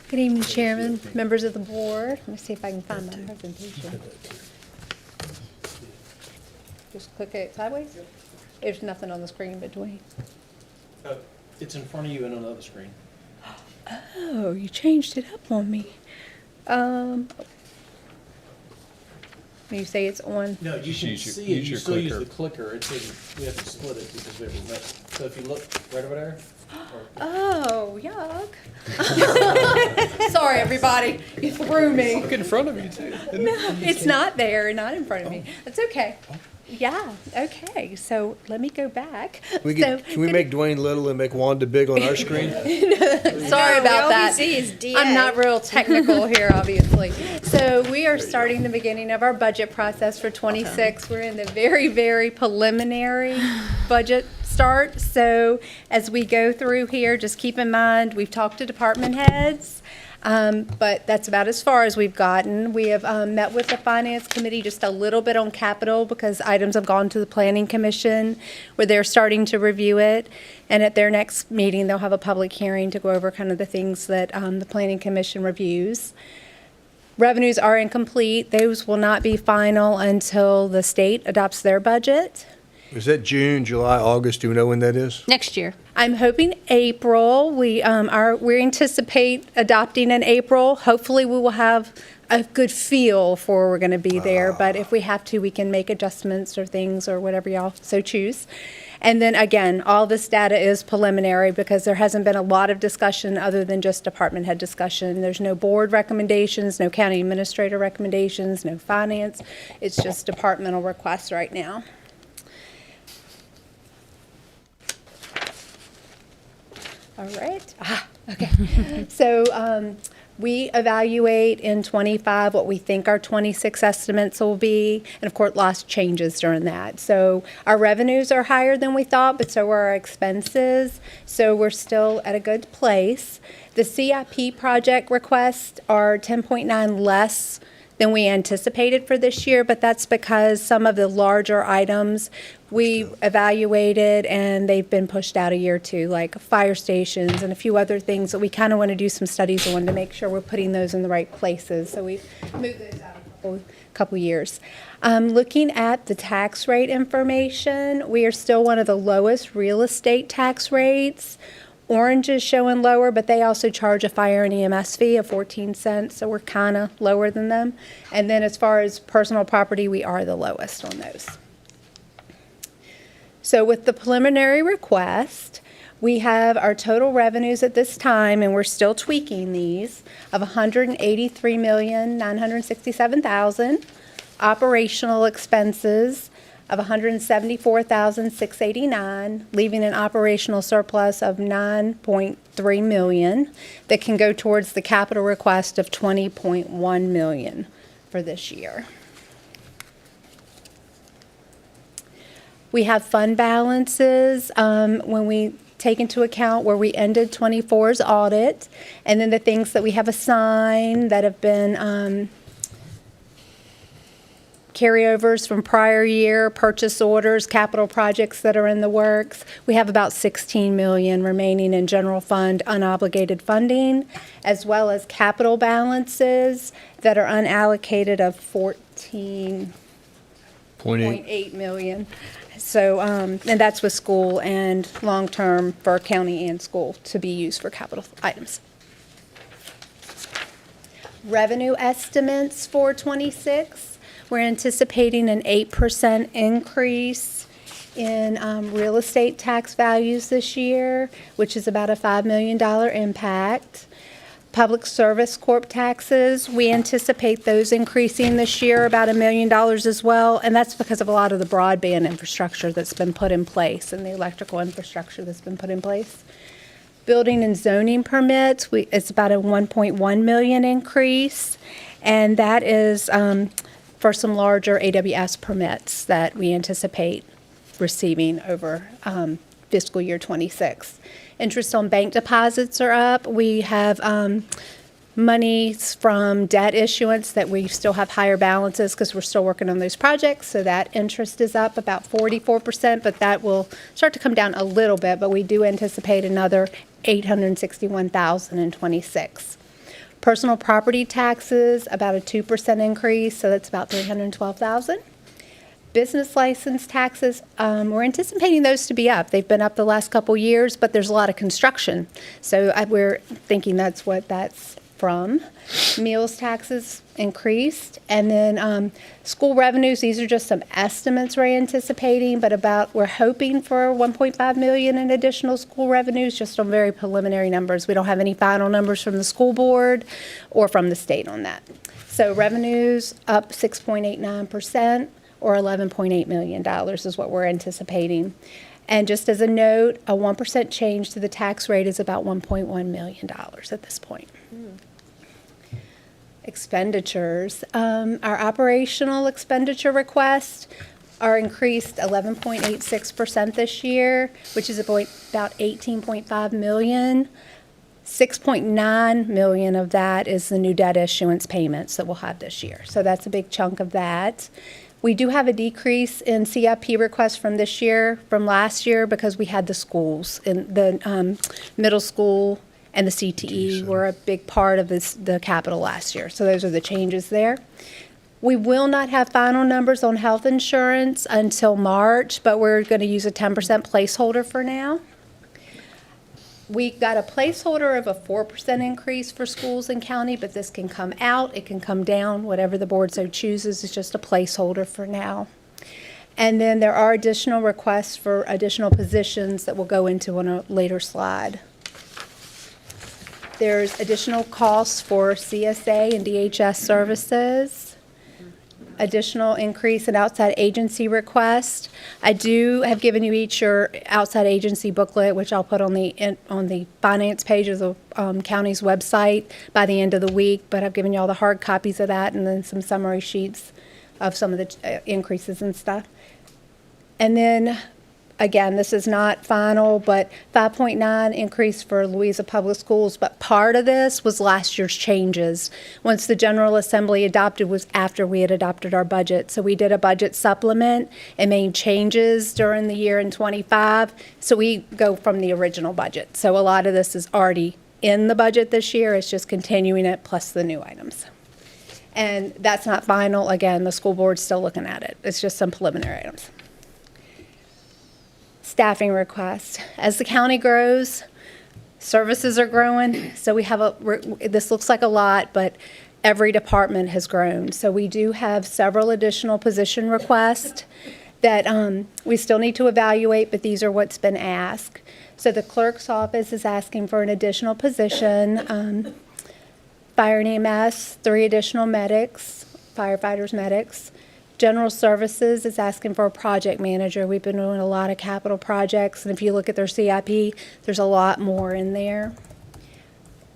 Good evening, Chairman, members of the board. Let me see if I can find my presentation. Just click it sideways? There's nothing on the screen between.
It's in front of you and on the other screen.
Oh, you changed it up on me. When you say it's on,
No, you can see it, you still use the clicker, it says we have to split it because we have a mess. So if you look right over there.
oh, yuck. Sorry, everybody, you threw me.
Look in front of you, too.
No, it's not there, not in front of me. That's okay. Yeah, okay, so let me go back.
Can we make Dwayne little and make Wanda big on our screen?
Sorry about that. I'm not real technical here, obviously. So we are starting the beginning of our budget process for '26. We're in the very, very preliminary budget start. So as we go through here, just keep in mind, we've talked to department heads. But that's about as far as we've gotten. We have met with the Finance Committee just a little bit on capital because items have gone to the Planning Commission where they're starting to review it. And at their next meeting, they'll have a public hearing to go over kind of the things that the Planning Commission reviews. Revenues are incomplete. Those will not be final until the state adopts their budget.
Is that June, July, August? Do we know when that is?
Next year.
I'm hoping April. We anticipate adopting in April. Hopefully, we will have a good feel for where we're going to be there. But if we have to, we can make adjustments or things or whatever y'all so choose. And then again, all this data is preliminary because there hasn't been a lot of discussion other than just department head discussion. There's no board recommendations, no county administrator recommendations, no finance. It's just departmental requests right now. All right. Okay. So we evaluate in '25 what we think our '26 estimates will be, and of course, lots changes during that. So our revenues are higher than we thought, but so are our expenses. So we're still at a good place. The CIP project requests are 10.9 less than we anticipated for this year, but that's because some of the larger items we evaluated and they've been pushed out a year or two, like fire stations and a few other things that we kind of want to do some studies on to make sure we're putting those in the right places. So we've moved those out a couple years. Looking at the tax rate information, we are still one of the lowest real estate tax rates. Orange is showing lower, but they also charge a fire and EMS fee of 14 cents, so we're kind of lower than them. And then as far as personal property, we are the lowest on those. So with the preliminary request, we have our total revenues at this time, and we're still tweaking these, of $183,967,000. Operational expenses of $174,689, leaving an operational surplus of $9.3 million that can go towards the capital request of $20.1 million for this year. We have fund balances when we take into account where we ended 24's audit, and then the things that we have assigned that have been carryovers from prior year, purchase orders, capital projects that are in the works. We have about $16 million remaining in general fund unobligated funding, as well as capital balances that are unallocated of $14.8 million. So, and that's with school and long-term for county and school to be used for capital items. Revenue estimates for '26. We're anticipating an 8% increase in real estate tax values this year, which is about a $5 million impact. Public Service Corp taxes, we anticipate those increasing this year about $1 million as well, and that's because of a lot of the broadband infrastructure that's been put in place and the electrical infrastructure that's been put in place. Building and zoning permits, it's about a $1.1 million increase, and that is for some larger AWS permits that we anticipate receiving over fiscal year '26. Interest on bank deposits are up. We have monies from debt issuance that we still have higher balances because we're still working on those projects. So that interest is up about 44%, but that will start to come down a little bit. But we do anticipate another $861,000 in '26. Personal property taxes, about a 2% increase, so that's about $312,000. Business license taxes, we're anticipating those to be up. They've been up the last couple years, but there's a lot of construction. So we're thinking that's what that's from. Meals taxes increased. And then school revenues, these are just some estimates we're anticipating, but we're hoping for 1.5 million in additional school revenues, just on very preliminary numbers. We don't have any final numbers from the school board or from the state on that. So revenues up 6.89%, or $11.8 million is what we're anticipating. And just as a note, a 1% change to the tax rate is about $1.1 million at this point. Expenditures. Our operational expenditure requests are increased 11.86% this year, which is about $18.5 million. $6.9 million of that is the new debt issuance payments that we'll have this year. So that's a big chunk of that. We do have a decrease in CIP requests from this year, from last year, because we had the schools, in the middle school and the CTE were a big part of the capital last year. So those are the changes there. We will not have final numbers on health insurance until March, but we're going to use a 10% placeholder for now. We got a placeholder of a 4% increase for schools and county, but this can come out, it can come down, whatever the board so chooses. It's just a placeholder for now. And then there are additional requests for additional positions that we'll go into on a later slide. There's additional costs for CSA and DHS services. Additional increase in outside agency request. I do have given you each your outside agency booklet, which I'll put on the finance page of the county's website by the end of the week, but I've given you all the hard copies of that and then some summary sheets of some of the increases and stuff. And then, again, this is not final, but 5.9 increase for Louisa Public Schools, but part of this was last year's changes. Once the General Assembly adopted was after we had adopted our budget. So we did a budget supplement and made changes during the year in '25. So we go from the original budget. So a lot of this is already in the budget this year. It's just continuing it plus the new items. And that's not final. Again, the school board's still looking at it. It's just some preliminary items. Staffing requests. As the county grows, services are growing. So we have this looks like a lot, but every department has grown. So we do have several additional position requests that we still need to evaluate, but these are what's been asked. So the clerk's office is asking for an additional position. Fire and EMS, 3 additional medics, firefighters, medics. General Services is asking for a project manager. We've been doing a lot of capital projects, and if you look at their CIP, there's a lot more in there.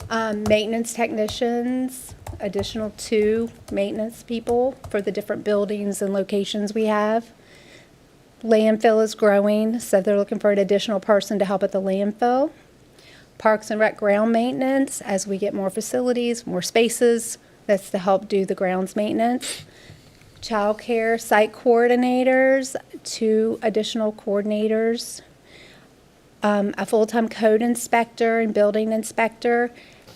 Maintenance technicians, additional 2 maintenance people for the different buildings and locations we have. Landfill is growing, so they're looking for an additional person to help at the landfill. Parks and Rec ground maintenance, as we get more facilities, more spaces, that's to help do the grounds maintenance. Child care site coordinators, 2 additional coordinators, a full-time code inspector and building inspector.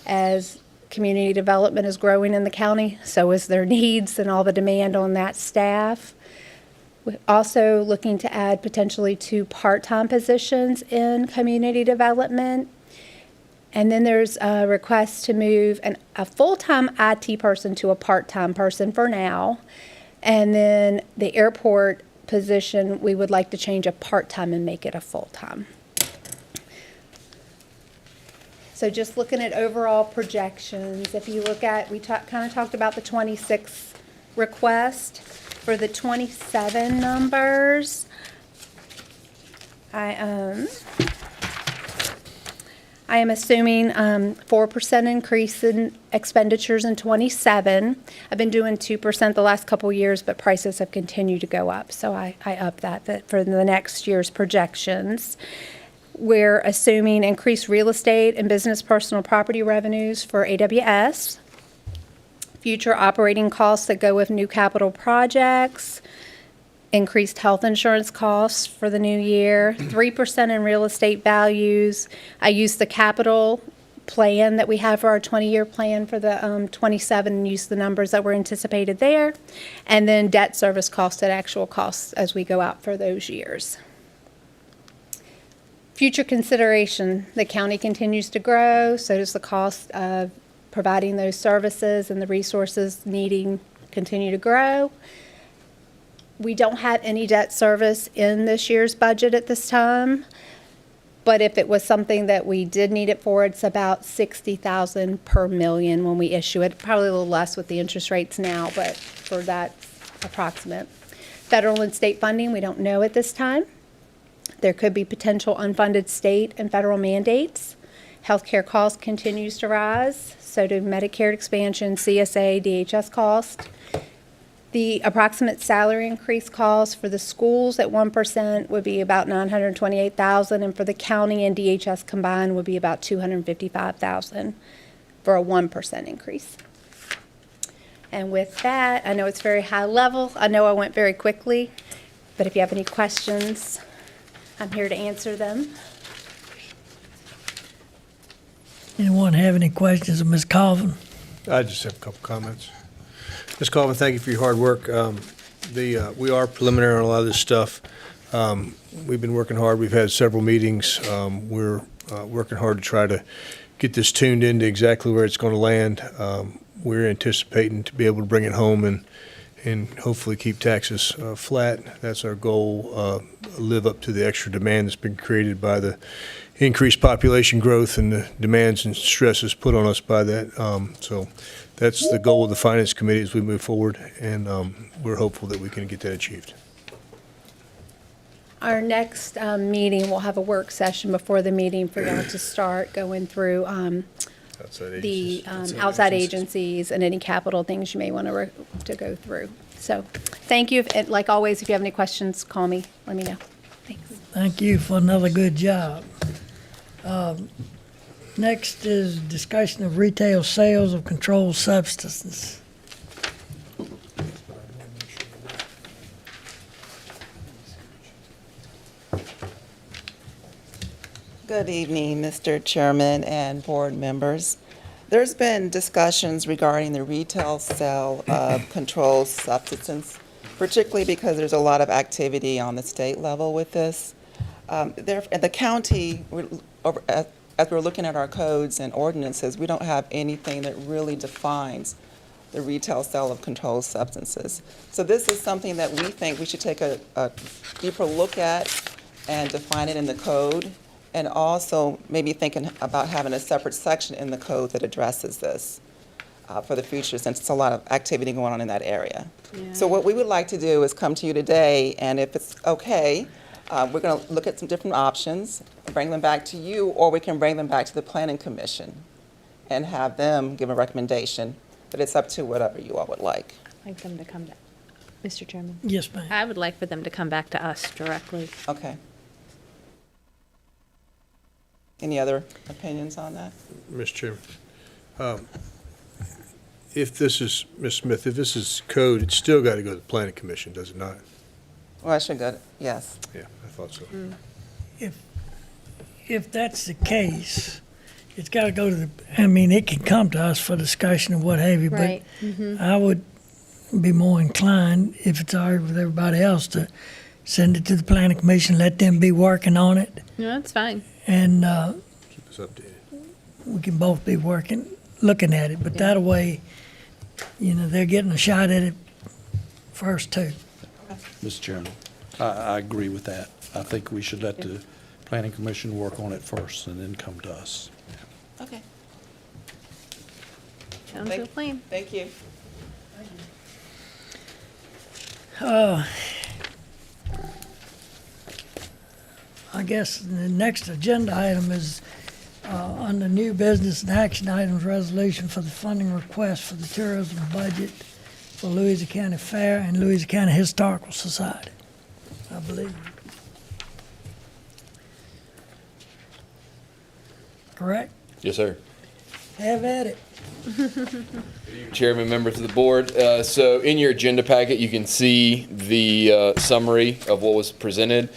As community development is growing in the county, so is their needs and all the demand on that staff. We're also looking to add potentially 2 part-time positions in community development. And then there's a request to move a full-time IT person to a part-time person for now. And then the airport position, we would like to change a part-time and make it a full-time. So just looking at overall projections, if you look at, we kind of talked about the 26 request. For the 27 numbers, I am assuming 4% increase in expenditures in '27. I've been doing 2% the last couple of years, but prices have continued to go up, so I upped that for the next year's projections. We're assuming increased real estate and business personal property revenues for AWS, future operating costs that go with new capital projects, increased health insurance costs for the new year, 3% in real estate values. I used the capital plan that we have for our 20-year plan for the 27 and used the numbers that were anticipated there. And then debt service costs at actual costs as we go out for those years. Future consideration, the county continues to grow, so does the cost of providing those services and the resources needing continue to grow. We don't have any debt service in this year's budget at this time, but if it was something that we did need it for, it's about $60,000 per million when we issue it. Probably a little less with the interest rates now, but for that approximate. Federal and state funding, we don't know at this time. There could be potential unfunded state and federal mandates. Healthcare costs continues to rise, so do Medicare expansion, CSA, DHS cost. The approximate salary increase cost for the schools at 1% would be about $928,000, and for the county and DHS combined would be about $255,000 for a 1% increase. And with that, I know it's very high level. I know I went very quickly, but if you have any questions, I'm here to answer them.
Anyone have any questions of Ms. Colvin?
I just have a couple comments. Ms. Colvin, thank you for your hard work. We are preliminary on a lot of this stuff. We've been working hard. We've had several meetings. We're working hard to try to get this tuned into exactly where it's going to land. We're anticipating to be able to bring it home and hopefully keep taxes flat. That's our goal. Live up to the extra demand that's been created by the increased population growth and the demands and stresses put on us by that. So that's the goal of the Finance Committee as we move forward, and we're hopeful that we can get that achieved.
Our next meeting, we'll have a work session before the meeting for y'all to start going through the outside agencies and any capital things you may want to go through. So thank you. Like always, if you have any questions, call me. Let me know. Thanks.
Thank you for another good job. Next is discussion of retail sales of controlled substances.
Good evening, Mr. Chairman and board members. There's been discussions regarding the retail sale of controlled substances, particularly because there's a lot of activity on the state level with this. At the county, as we're looking at our codes and ordinances, we don't have anything that really defines the retail sale of controlled substances. So this is something that we think we should take a deeper look at and define it in the code, and also maybe thinking about having a separate section in the code that addresses this for the future, since it's a lot of activity going on in that area. Yeah. So what we would like to do is come to you today, and if it's okay, we're going to look at some different options, bring them back to you, or we can bring them back to the Planning Commission and have them give a recommendation. But it's up to whatever you all would like.
I'd like them to come back. Mr. Chairman?
Yes, ma'am.
I would like for them to come back to us directly.
Okay. Any other opinions on that?
Mr. Chairman, if this is, Ms. Smith, if this is code, it's still got to go to the Planning Commission, does it not?
Well, I should go, yes.
Yeah, I thought so.
If that's the case, it's got to go to the, I mean, it can come to us for discussion and what have you,
Right.
but I would be more inclined, if it's all right with everybody else, to send it to the Planning Commission, let them be working on it,
No, that's fine.
and
Keep us updated.
we can both be looking at it, but that way, they're getting a shot at it first too.
Mr. Chairman, I agree with that. I think we should let the Planning Commission work on it first and then come to us.
Okay.
Sounds like a plan.
Thank you.
I guess the next agenda item is under new business and action items, resolution for the funding request for the tourism budget for Louisiana County Fair and Louisiana County Historical Society, I believe. correct?
Yes, sir.
Have at it.
Chairman, members of the board. So in your agenda packet, you can see the summary of what was presented.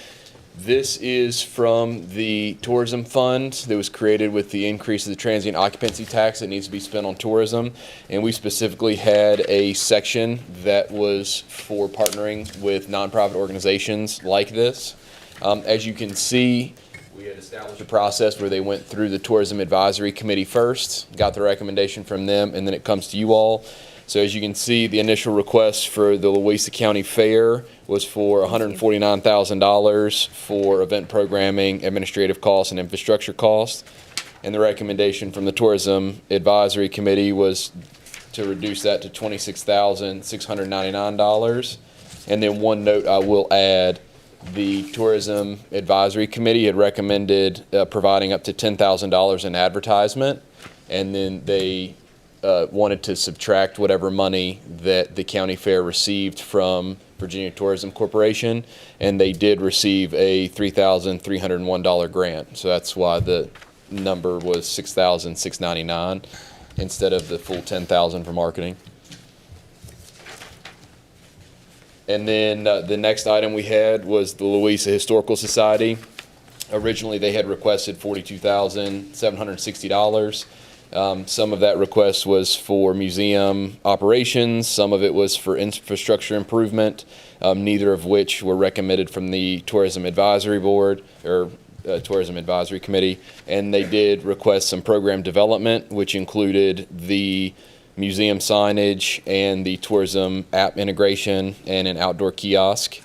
This is from the tourism fund that was created with the increase of the transient occupancy tax that needs to be spent on tourism. And we specifically had a section that was for partnering with nonprofit organizations like this. As you can see, we had established a process where they went through the Tourism Advisory Committee first, got the recommendation from them, and then it comes to you all. So as you can see, the initial request for the Louisa County Fair was for $149,000 for event programming, administrative costs, and infrastructure costs. And the recommendation from the Tourism Advisory Committee was to reduce that to $26,699. And then one note I will add, the Tourism Advisory Committee had recommended providing up to $10,000 in advertisement, and then they wanted to subtract whatever money that the county fair received from Virginia Tourism Corporation, and they did receive a $3,301 grant. So that's why the number was $6,699 instead of the full $10,000 for marketing. And then the next item we had was the Louisa Historical Society. Originally, they had requested $42,760. Some of that request was for museum operations. Some of it was for infrastructure improvement, neither of which were recommended from the Tourism Advisory Board or Tourism Advisory Committee. And they did request some program development, which included the museum signage and the tourism app integration and an outdoor kiosk,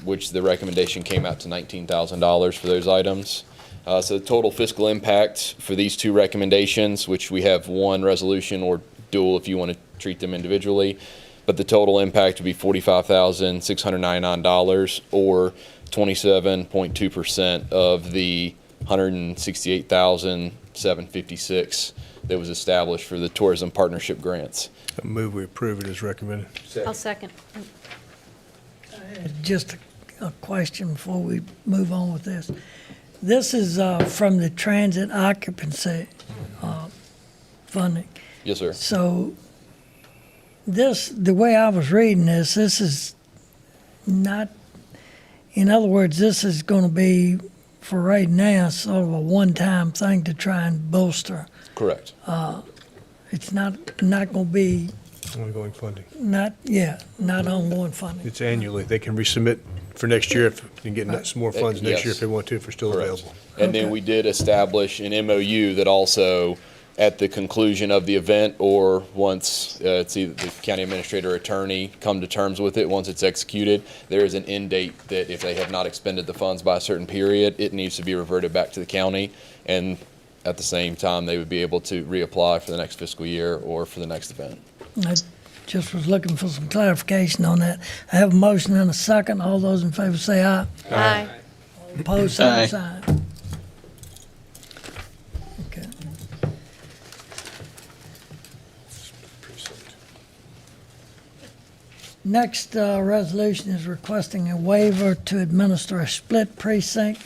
which the recommendation came out to $19,000 for those items. So the total fiscal impact for these two recommendations, which we have one resolution or dual if you want to treat them individually, but the total impact would be $45,699 or 27.2% of the $168,756 that was established for the tourism partnership grants.
I move we approve it as recommended.
I'll second.
Just a question before we move on with this. This is from the transit occupancy funding.
Yes, sir.
So this, the way I was reading this is not, in other words, this is going to be, for right now, sort of a one-time thing to try and bolster.
Correct.
It's not going to be,
Ongoing funding.
not ongoing funding.
It's annually. They can resubmit for next year if they can get some more funds next year
Yes.
if they want to, if they're still
Correct.
available.
And then we did establish an MOU that also, at the conclusion of the event or once it's either the county administrator or attorney come to terms with it, once it's executed, there is an end date that if they have not expended the funds by a certain period, it needs to be reverted back to the county. And at the same time, they would be able to reapply for the next fiscal year or for the next event.
I just was looking for some clarification on that. I have a motion and a second. All those in favor say aye.
Aye.
All opposed, same sign. Okay. Next resolution is requesting a waiver to administer a split precinct.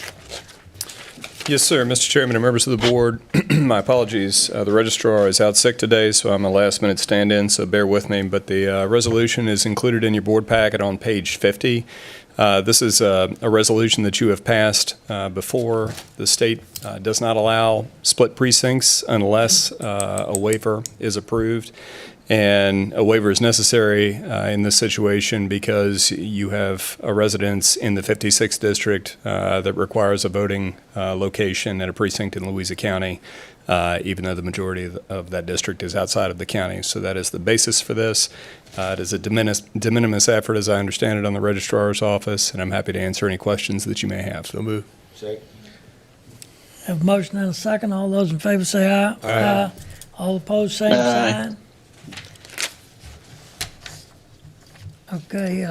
Yes, sir. Mr. Chairman and members of the board, my apologies. The registrar is out sick today, so I'm a last-minute stand-in, so bear with me. But the resolution is included in your board packet on page 50. This is a resolution that you have passed before. The state does not allow split precincts unless a waiver is approved. And a waiver is necessary in this situation because you have a residence in the 56th district that requires a voting location at a precinct in Louisa County, even though the majority of that district is outside of the county. So that is the basis for this. It is a de minimis effort, as I understand it, on the registrar's office, and I'm happy to answer any questions that you may have.
So move.
Second.
Have a motion and a second. All those in favor say aye. Aye. All opposed, same sign. Okay,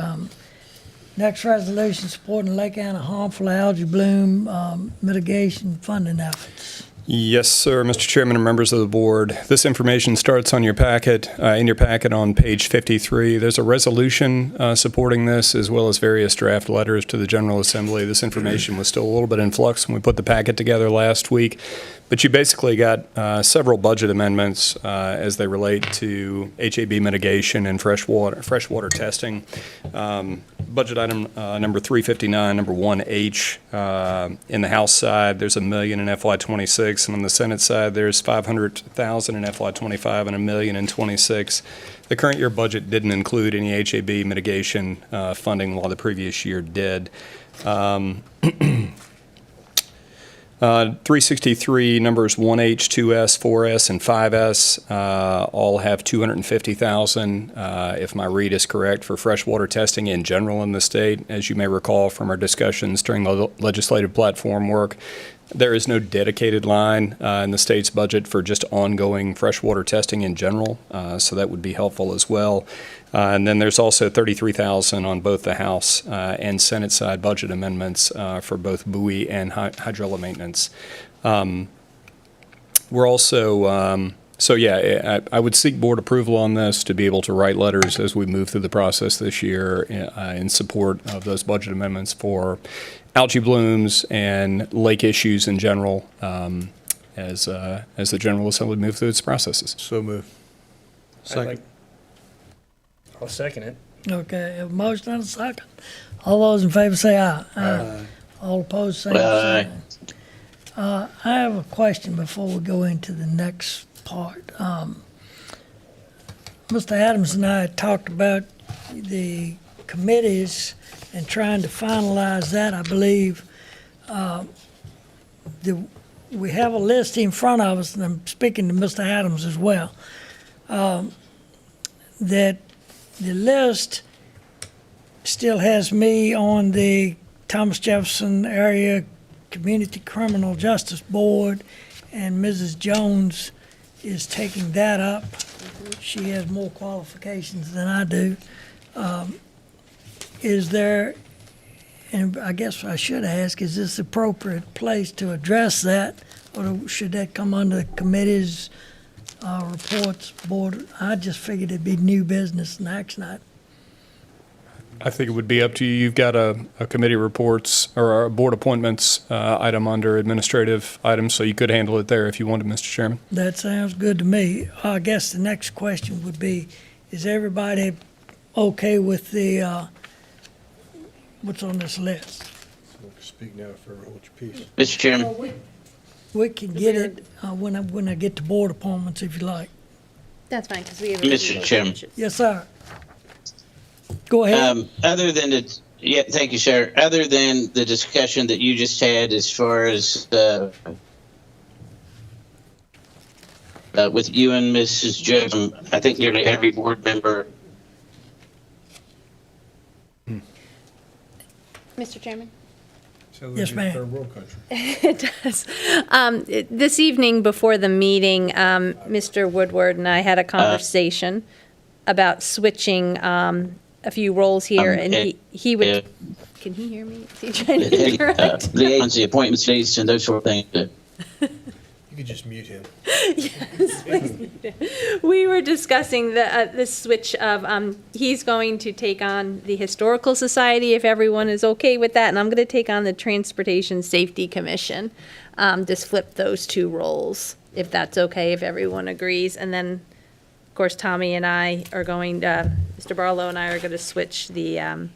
next resolution supporting Lake Anna harmful algae bloom mitigation funding efforts.
Yes, sir, Mr. Chairman and members of the board. This information starts on your packet, in your packet on page 53. There's a resolution supporting this, as well as various draft letters to the General Assembly. This information was still a little bit in flux when we put the packet together last week, But you basically got several budget amendments as they relate to HAB mitigation and freshwater testing. Budget item number 359, number 1H. In the House side, there's $1 million in FY26, and on the Senate side, there's $500,000 in FY25 and $1 million in ‘26. The current year budget didn't include any HAB mitigation funding, while the previous year did. 363, numbers 1H, 2S, 4S, and 5S all have $250,000, if my read is correct, for freshwater testing in general in the state. As you may recall from our discussions during the legislative platform work, there is no dedicated line in the state's budget for just ongoing freshwater testing in general, so that would be helpful as well. And then there's also $33,000 on both the House and Senate side budget amendments for both buoy and hydrilla maintenance. We're also, I would seek board approval on this to be able to write letters as we move through the process this year in support of those budget amendments for algae blooms and lake issues in general as the General Assembly moves through its processes.
So move.
Second.
I'll second it.
Okay, a motion and a second. All those in favor say aye. Aye. All opposed, same sign. I have a question before we go into the next part. Mr. Adams and I talked about the committees and trying to finalize that. I believe we have a list in front of us, and I'm speaking to Mr. Adams as well, that the list still has me on the Thomas Jefferson Area Community Criminal Justice Board, and Mrs. Jones is taking that up. She has more qualifications than I do. Is there, and I guess I should ask, is this the appropriate place to address that, or should that come under committees, reports, board? I just figured it'd be new business and action item.
I think it would be up to you. You've got a committee reports or a board appointments item under administrative items, so you could handle it there if you wanted, Mr. Chairman.
That sounds good to me. I guess the next question would be, is everybody okay with the, what's on this list?
Speak now or forever hold your peace.
Mr. Chairman,
We can get it when I get to board appointments, if you like.
That's fine, because we have.
Mr. Chairman.
Yes, sir. Go ahead.
other than thank you, sir. Other than the discussion that you just had as far as with you and Mrs. Jones, I think nearly every board member.
Mr. Chairman?
Yes, ma'am.
Third world country.
It does. This evening before the meeting, Mr. Woodward and I had a conversation about switching a few roles here, and he would. Can he hear me? Is he trying to interrupt?
The appointment dates and those sort of things.
You could just mute him.
Yes, please mute him. We were discussing the switch of he's going to take on the Historical Society if everyone is okay with that, and I'm going to take on the Transportation Safety Commission. Just flip those two roles if that's okay, if everyone agrees, and then. Of course, Tommy and I are going to, Mr. Barlow and I are going to switch the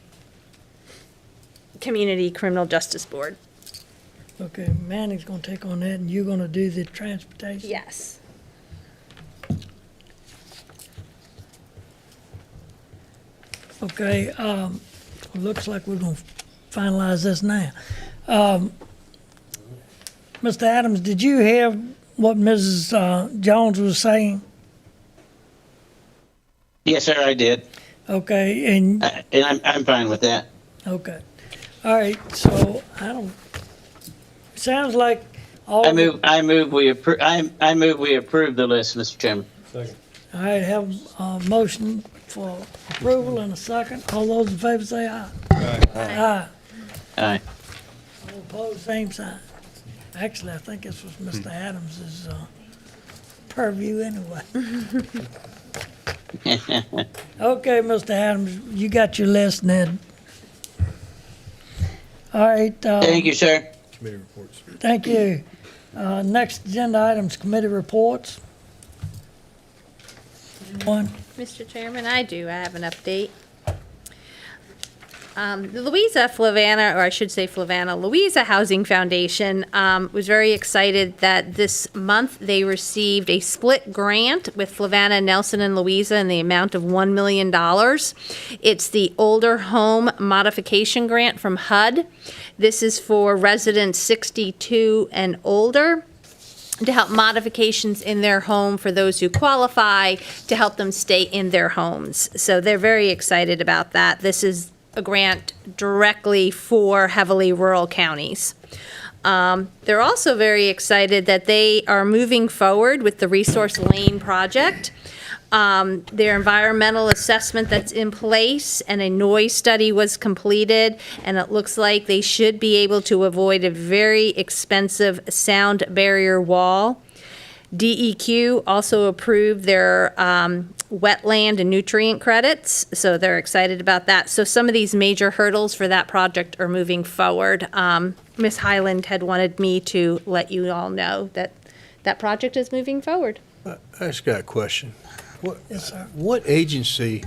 Community Criminal Justice Board.
Okay, Manning's gonna take on that, and you're gonna do the transportation?
Yes.
Okay, looks like we're gonna finalize this now. Mr. Adams, did you hear what Mrs. Jones was saying?
Yes, sir, I did,
Okay, and,
and I'm fine with that.
okay. All right, so sounds like all.
I move we approve the list, Mr. Chairman.
Second.
All right, have a motion for approval and a second. All those in favor say aye. Aye.
Aye.
All opposed, same sign. Actually, I think this was Mr. Adams's purview anyway. Okay, Mr. Adams, you got your list, Ned. All right.
Thank you, sir.
Committee reports.
Thank you. Next agenda items, committee reports. One.
Mr. Chairman, I have an update. The Louisa Housing Foundation was very excited that this month they received a split grant with Flavanna, Nelson, and Louisa in the amount of $1 million. It's the Older Home Modification Grant from HUD. This is for residents 62 and older, to help modifications in their home for those who qualify, to help them stay in their homes. So they're very excited about that. This is a grant directly for heavily rural counties. They're also very excited that they are moving forward with the Resource Lane project. Their environmental assessment that's in place and a noise study was completed, and it looks like they should be able to avoid a very expensive sound barrier wall. DEQ also approved their wetland and nutrient credits, so they're excited about that. So some of these major hurdles for that project are moving forward. Ms. Highland had wanted me to let you all know that that project is moving forward.
I just got a question.
Yes, sir.
What agency,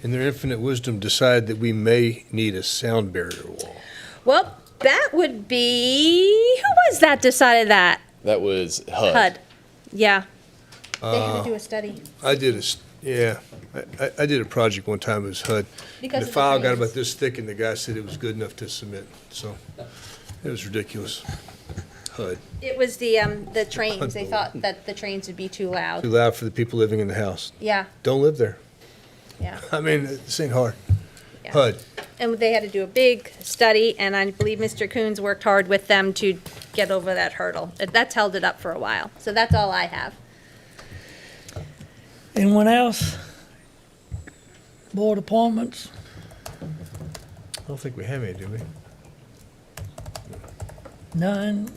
in their infinite wisdom, decided that we may need a sound barrier wall?
Well, that would be, who was that decided that?
That was HUD.
HUD. Yeah. They had to do a study.
I did I did a project one time, it was HUD.
Because
The
of the
file got
trains.
about this thick, and the guy said it was good enough to submit, so it was ridiculous. HUD.
It was the trains. They thought that the trains would be too
Too
loud.
loud for the people living in the house.
Yeah,
Don't live there.
yeah.
I mean, this ain't hard.
Yeah.
HUD.
And they had to do a big study, and I believe Mr. Coons worked hard with them to get over that hurdle. That's held it up for a while. So that's all I have.
Anyone else? Board appointments?
I don't think we have any, do we?
None.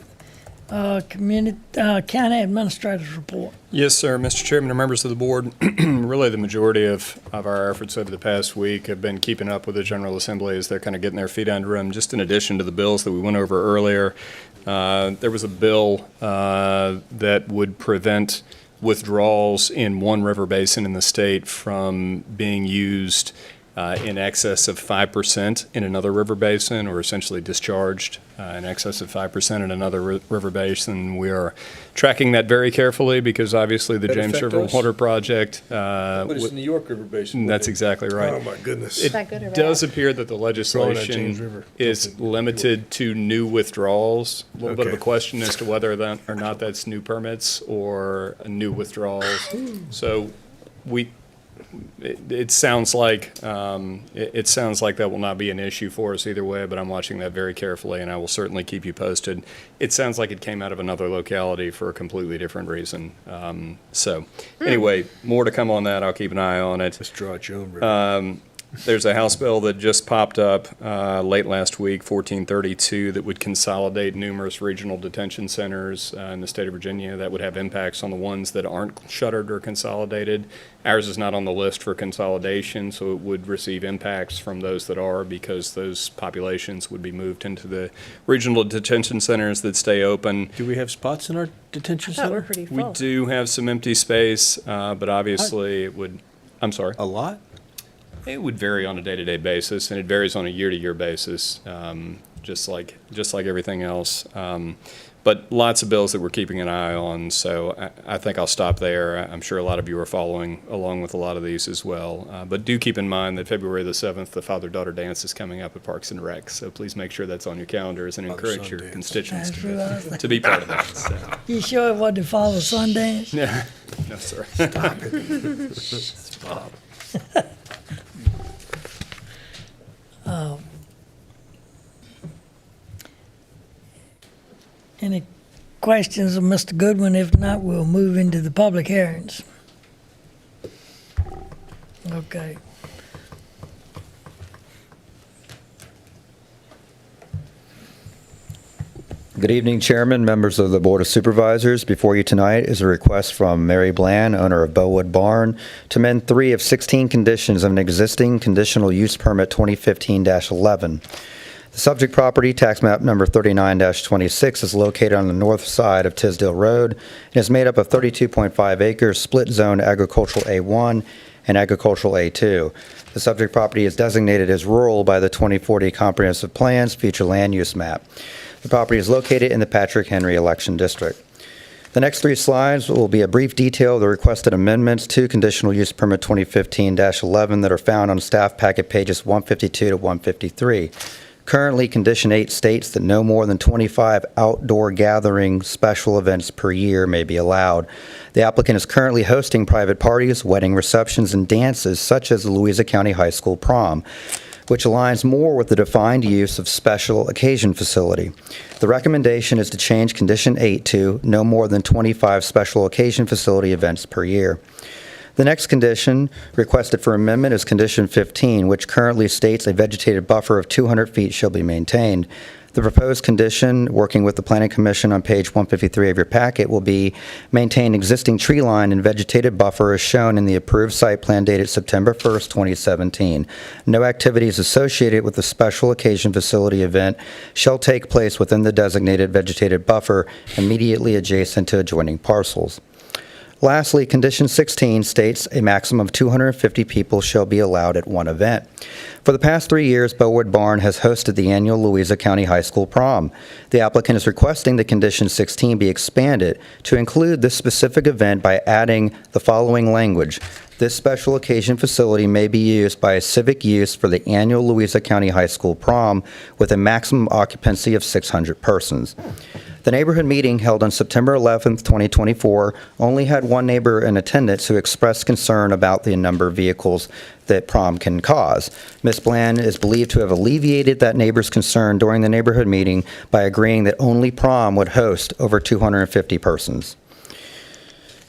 County administrators report.
Yes, sir. Mr. Chairman and members of the board, really the majority of our efforts over the past week have been keeping up with the General Assembly as they're kind of getting their feet under them. Just in addition to the bills that we went over earlier, there was a bill that would prevent withdrawals in one river basin in the state from being used in excess of 5% in another river basin, or essentially discharged in excess of 5% in another river basin. We are tracking that very carefully because obviously the
That
James
affect
River
us?
Water Project.
But it's the New York River Basin.
That's exactly right.
Oh, my goodness.
It
that good or
does
bad?
appear that the
Throwing that James
legislation
River.
is limited to new withdrawals. A little bit of a
Okay.
question as to whether that or not that's new permits or new withdrawals. So it sounds like that will not be an issue for us either way, but I'm watching that very carefully, and I will certainly keep you posted. It sounds like it came out of another locality for a completely different reason. Anyway, more to come on that. I'll keep an eye on it.
Let's draw it your own river.
There's a House bill that just popped up late last week, 1432, that would consolidate numerous regional detention centers in the state of Virginia. That would have impacts on the ones that aren't shuttered or consolidated. Ours is not on the list for consolidation, so it would receive impacts from those that are, because those populations would be moved into the regional detention centers that stay open.
Do we have spots in our detention
I thought we're
center?
pretty
We
full.
do have some empty space, but obviously it would, I'm sorry.
A lot?
It would vary on a day-to-day basis, and it varies on a year-to-year basis, just like everything else. But lots of bills that we're keeping an eye on, so I think I'll stop there. I'm sure a lot of you are following along with a lot of these as well. But do keep in mind that February the 7th, the Father-Daughter Dance is coming up at Parks and Rec, so please make sure that's on your calendars and encourage your
Sundance.
constituents
That's what I was
to be part of that. So,
You sure it wasn't to follow Sundance?
yeah, no, sir.
Any questions of Mr. Goodwin? If not, we'll move into the public hearings. Okay.
Good evening, Chairman, members of the Board of Supervisors. Before you tonight is a request from Mary Bland, owner of Bellwood Barn, to amend 3 of 16 conditions of an existing conditional use permit 2015-11. The subject property, tax map number 39-26, is located on the north side of Tisdale Road and is made up of 32.5 acres, split zone agricultural A1 and agricultural A2. The subject property is designated as rural by the 2040 Comprehensive Plan's future land use map. The property is located in the Patrick Henry election district. The next 3 slides will be a brief detail of the requested amendments to Conditional Use Permit 2015-11 that are found on staff packet pages 152 to 153. Currently, Condition 8 states that no more than 25 outdoor gathering special events per year may be allowed. The applicant is currently hosting private parties, wedding receptions, and dances such as the Louisa County High School prom, which aligns more with the defined use of special occasion facility. The recommendation is to change Condition 8 to no more than 25 special occasion facility events per year. The next condition requested for amendment is Condition 15, which currently states a vegetated buffer of 200 feet shall be maintained. The proposed condition, working with the Planning Commission on page 153 of your packet, will be maintain existing tree line and vegetated buffer as shown in the approved site plan dated September 1st, 2017. No activities associated with the special occasion facility event shall take place within the designated vegetated buffer immediately adjacent to adjoining parcels. Lastly, Condition 16 states a maximum of 250 people shall be allowed at one event. For the past 3 years, Bowood Barn has hosted the annual Louisa County High School prom. The applicant is requesting that Condition 16 be expanded to include this specific event by adding the following language. This special occasion facility may be used by a civic use for the annual Louisa County High School prom with a maximum occupancy of 600 persons. The neighborhood meeting held on September 11th, 2024, only had one neighbor in attendance who expressed concern about the number of vehicles that prom can cause. Ms. Bland is believed to have alleviated that neighbor's concern during the neighborhood meeting by agreeing that only prom would host over 250 persons.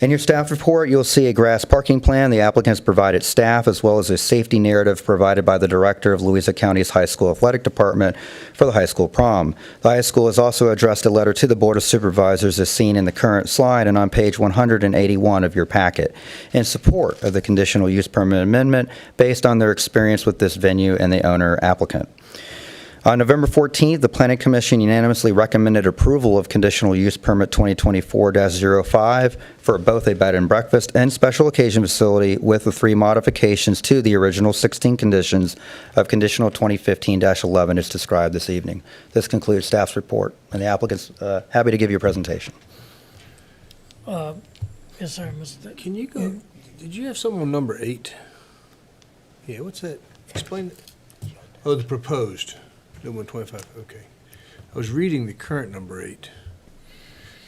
In your staff report, you'll see a grass parking plan. The applicant has provided staff as well as a safety narrative provided by the director of Louisa County's High School Athletic Department for the high school prom. The high school has also addressed a letter to the Board of Supervisors as seen in the current slide and on page 181 of your packet in support of the conditional use permit amendment based on their experience with this venue and the owner applicant. On November 14th, the Planning Commission unanimously recommended approval of Conditional Use Permit 2024-05 for both a bed and breakfast and special occasion facility with the 3 modifications to the original 16 conditions of Conditional 2015-11 as described this evening. This concludes staff's report, and the applicant's happy to give you a presentation.
Yes, sir, Mr.
Can you go, did you have something on number 8? Yeah, what's that? Explain. Oh, the proposed. No more 25, okay. I was reading the current number 8.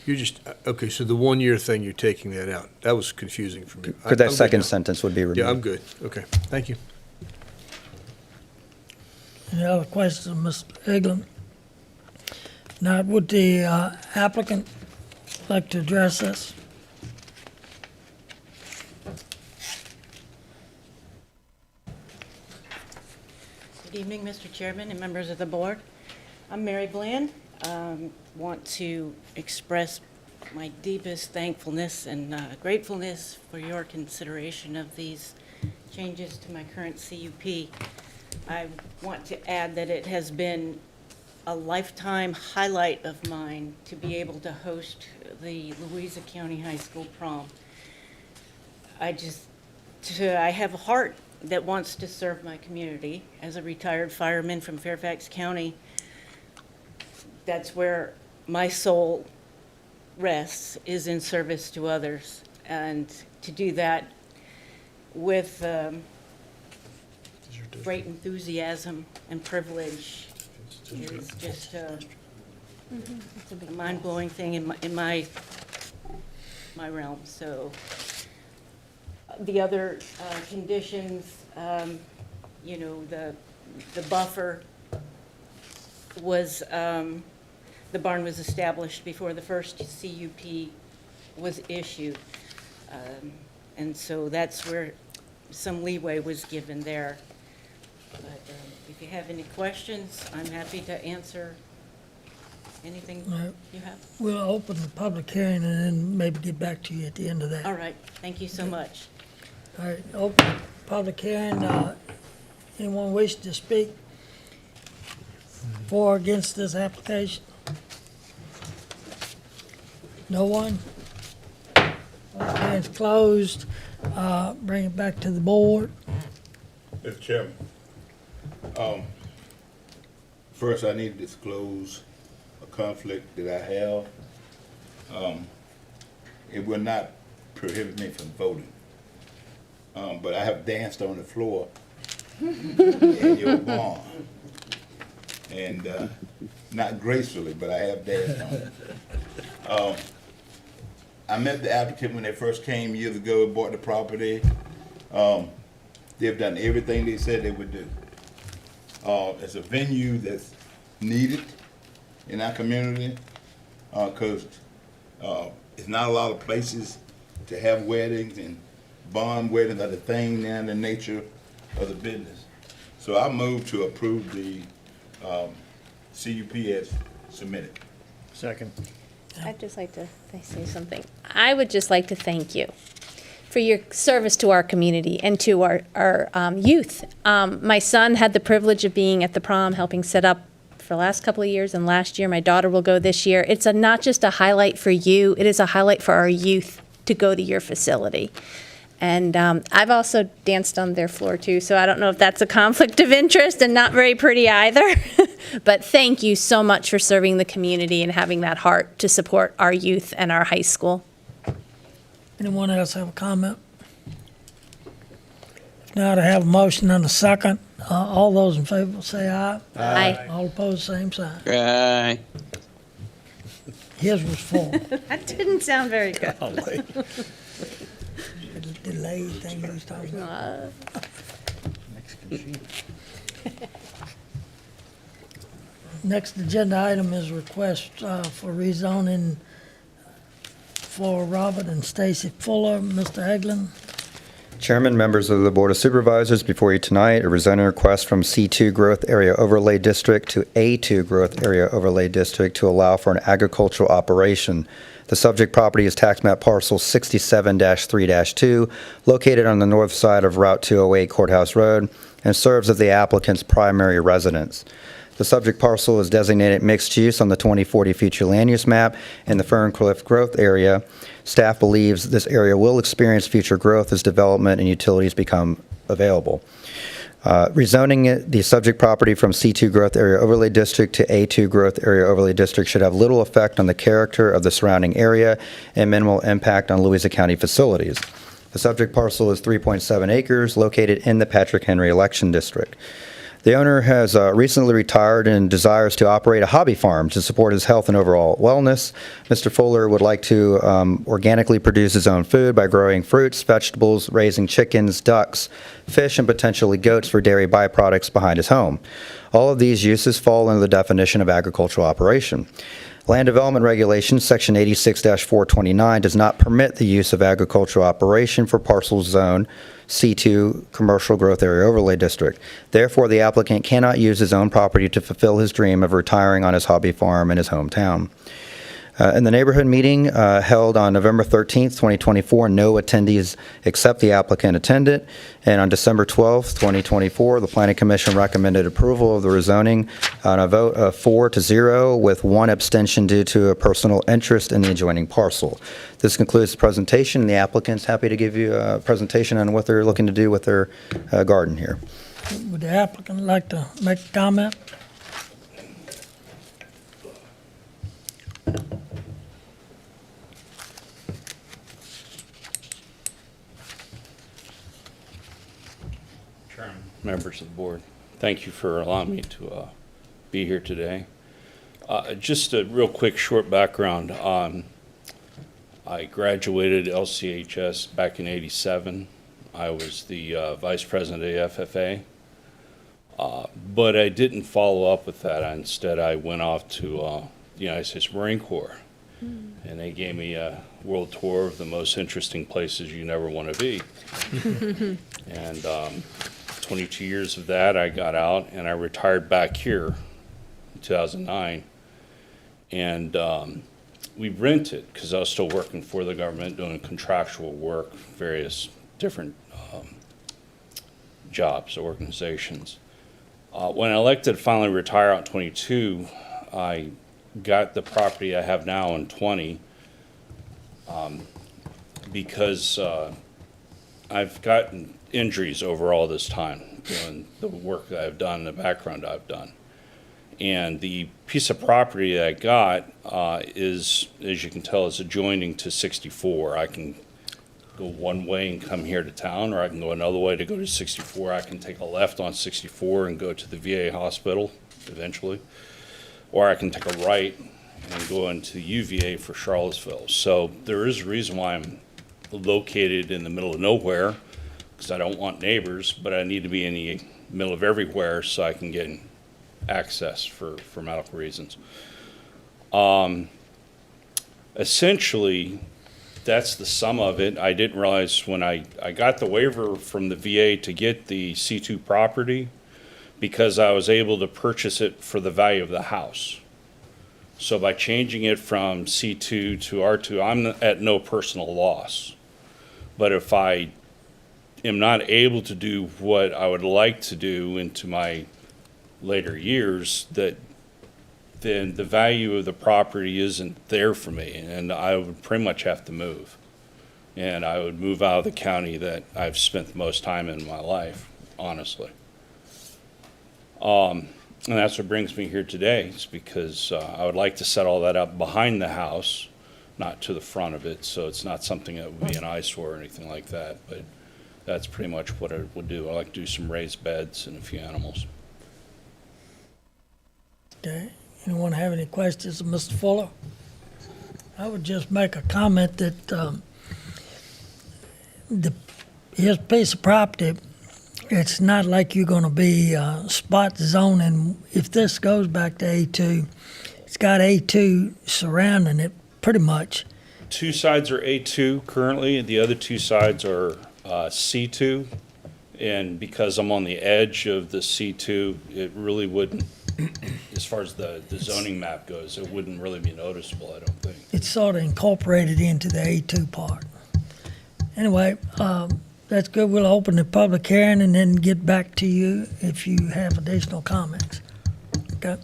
You're just, okay, so the 1 year thing, you're taking that out. That was confusing for me.
Could that
I'm good
second
now.
sentence would be removed?
Yeah, I'm good. Okay, thank you.
Any other questions, Mr. Eglin? Now, would the applicant like to address this?
Good evening, Mr. Chairman and members of the board. I'm Mary Bland. Want to express my deepest thankfulness and gratefulness for your consideration of these changes to my current CUP. I want to add that it has been a lifetime highlight of mine to be able to host the Louisa County High School prom. I have a heart that wants to serve my community. As a retired fireman from Fairfax County, that's where my soul rests, is in service to others. And to do that with great enthusiasm and privilege is just a mind-blowing thing in my realm. So the other conditions, you know, the buffer was, the barn was established before the first CUP was issued. And so that's where some leeway was given there. But if you have any questions, I'm happy to answer anything you have.
We'll open the public hearing and then maybe get back to you at the end of that.
All right, thank you so much.
All right, open public hearing. Anyone wish to speak? For or against this application? No one? Okay, it's closed. Bring it back to the board.
Mr. Chairman, first I need to disclose a conflict that I have. It will not prohibit me from voting, but I have danced on the floor in your barn, and not gracefully, but I have danced on it. I met the applicant when they first came years ago and bought the property. They've done everything they said they would do. It's a venue that's needed in our community, because it's not a lot of places to have weddings, and barn weddings are the thing now in the nature of the business. So I move to approve the CUP as submitted.
Second.
I'd just like to say something. I would just like to thank you for your service to our community and to our youth. My son had the privilege of being at the prom, helping set up for the last couple of years, and last year my daughter will go this year. It's not just a highlight for you, it is a highlight for our youth to go to your facility. And I've also danced on their floor too, so I don't know if that's a conflict of interest, and not very pretty either. But thank you so much for serving the community and having that heart to support our youth and our high school.
Anyone else have a comment? If not, I have a motion and a second. All those in favor say aye.
Aye.
All opposed, same sign.
Right.
His was full.
That didn't sound very good.
The delayed thing he was talking about. Next agenda item is request for rezoning for Robert and Stacy Fuller. Mr. Eglin.
Chairman, members of the Board of Supervisors, before you tonight, a rezoning request from C2 Growth Area Overlay District to A2 Growth Area Overlay District to allow for an agricultural operation. The subject property is tax map parcel 67-3-2, located on the north side of Route 208 Courthouse Road, and serves as the applicant's primary residence. The subject parcel is designated mixed use on the 2040 future land use map in the Ferncliff growth area. Staff believes this area will experience future growth as development and utilities become available. Rezoning the subject property from C2 Growth Area Overlay District to A2 Growth Area Overlay District should have little effect on the character of the surrounding area and minimal impact on Louisa County facilities. The subject parcel is 3.7 acres located in the Patrick Henry Election District. The owner has recently retired and desires to operate a hobby farm to support his health and overall wellness. Mr. Fuller would like to organically produce his own food by growing fruits, vegetables, raising chickens, ducks, fish, and potentially goats for dairy byproducts behind his home. All of these uses fall under the definition of agricultural operation. Land Development Regulations, Section 86-429, does not permit the use of agricultural operation for parcel zone C2 Commercial Growth Area Overlay District. Therefore, the applicant cannot use his own property to fulfill his dream of retiring on his hobby farm in his hometown. In the neighborhood meeting held on November 13th, 2024, no attendees except the applicant attended. And on December 12th, 2024, the Planning Commission recommended approval of the rezoning on a vote of 4-0 with one abstention due to a personal interest in the adjoining parcel. This concludes the presentation. The applicant's happy to give you a presentation on what they're looking to do with their garden here.
Would the applicant like to make a comment?
Members of the board, thank you for allowing me to be here today. Just a real quick short background on, I graduated LCHS back in '87. I was the vice president of the FFA, but I didn't follow up with that. Instead, I went off to the United States Marine Corps, and they gave me a world tour of the most interesting places you never want to be. And 22 years of that, I got out and I retired back here in 2009. And we rented, because I was still working for the government, doing contractual work, various different jobs, organizations. When I elected to finally retire out in 22, I got the property I have now in 20 because I've gotten injuries over all this time doing the work that I've done, the background I've done. And the piece of property that I got is, as you can tell, is adjoining to 64. I can go one way and come here to town, or I can go another way to go to 64. I can take a left on 64 and go to the VA hospital eventually, or I can take a right and go into UVA for Charlottesville. So there is a reason why I'm located in the middle of nowhere, because I don't want neighbors, but I need to be in the middle of everywhere so I can get access for medical reasons. Essentially, that's the sum of it. I didn't realize when I got the waiver from the VA to get the C2 property, because I was able to purchase it for the value of the house. So by changing it from C2 to R2, I'm at no personal loss. But if I am not able to do what I would like to do into my later years, then the value of the property isn't there for me, and I would pretty much have to move. And I would move out of the county that I've spent the most time in my life, honestly. And that's what brings me here today, is because I would like to set all that up behind the house, not to the front of it, so it's not something that would be an eyesore or anything like that, but that's pretty much what I would do. I like to do some raised beds and a few animals.
Okay. Anyone have any questions of Mr. Fuller? I would just make a comment that his piece of property, it's not like you're going to be spot zoning. If this goes back to A2, it's got A2 surrounding it pretty much.
Two sides are A2 currently, the other two sides are C2. And because I'm on the edge of the C2, it really wouldn't, as far as the zoning map goes, it wouldn't really be noticeable, I don't think.
It's sort of incorporated into the A2 part. Anyway, that's good. We'll open the public hearing and then get back to you if you have additional comments. Okay?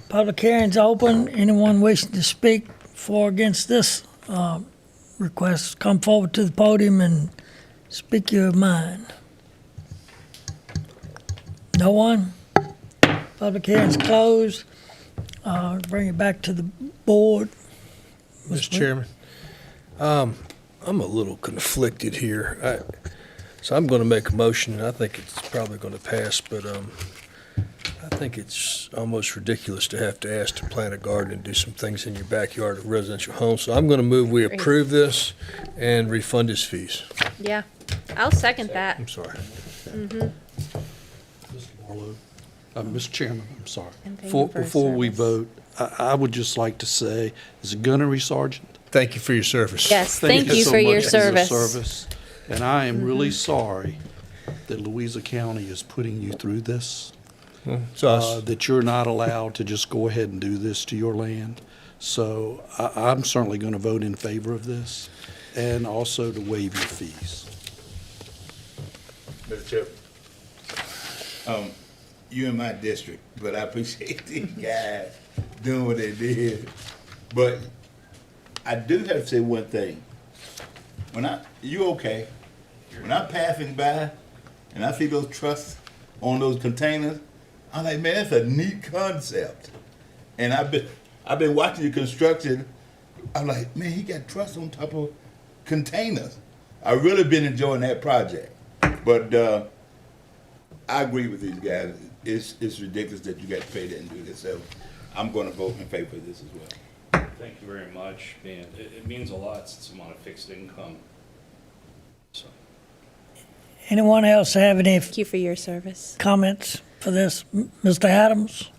Public hearing's open. Anyone wishing to speak for or against this request, come forward to the podium and speak your mind. No one? Public hearing's closed. Bring it back to the board.
Mr. Chairman, I'm a little conflicted here. So I'm going to make a motion, and I think it's probably going to pass, but I think it's almost ridiculous to have to ask to plant a garden and do some things in your backyard of a residential home. So I'm going to move we approve this and refund his fees.
Yeah, I'll second that.
I'm sorry.
Mm-hmm.
Mr. Marlowe. Mr. Chairman, I'm sorry.
And thank you for his
Before we
service.
vote, I would just like to say, as a gunnery sergeant,
Thank you for your service.
Yes, thank you
so
for your
much
service.
And I am really sorry that Louisa County is putting you through this.
It's us.
That you're not allowed to just go ahead and do this to your land. So I'm certainly going to vote in favor of this, and also to waive your fees.
Mr. Chairman, you in my district, but I appreciate these guys doing what they did. But I do have to say one thing. When I'm passing by and I see those trucks on those containers, I'm like, man, that's a neat concept. And I've been watching the construction. I'm like, man, he got trucks on top of containers. I've really been enjoying that project. But I agree with these guys. It's ridiculous that you got to pay that and do this. So I'm going to vote in favor of this as well.
Thank you very much, and it means a lot since I'm on a fixed income. So.
Anyone else have any
Thank you for your service.
comments for this? Mr. Adams?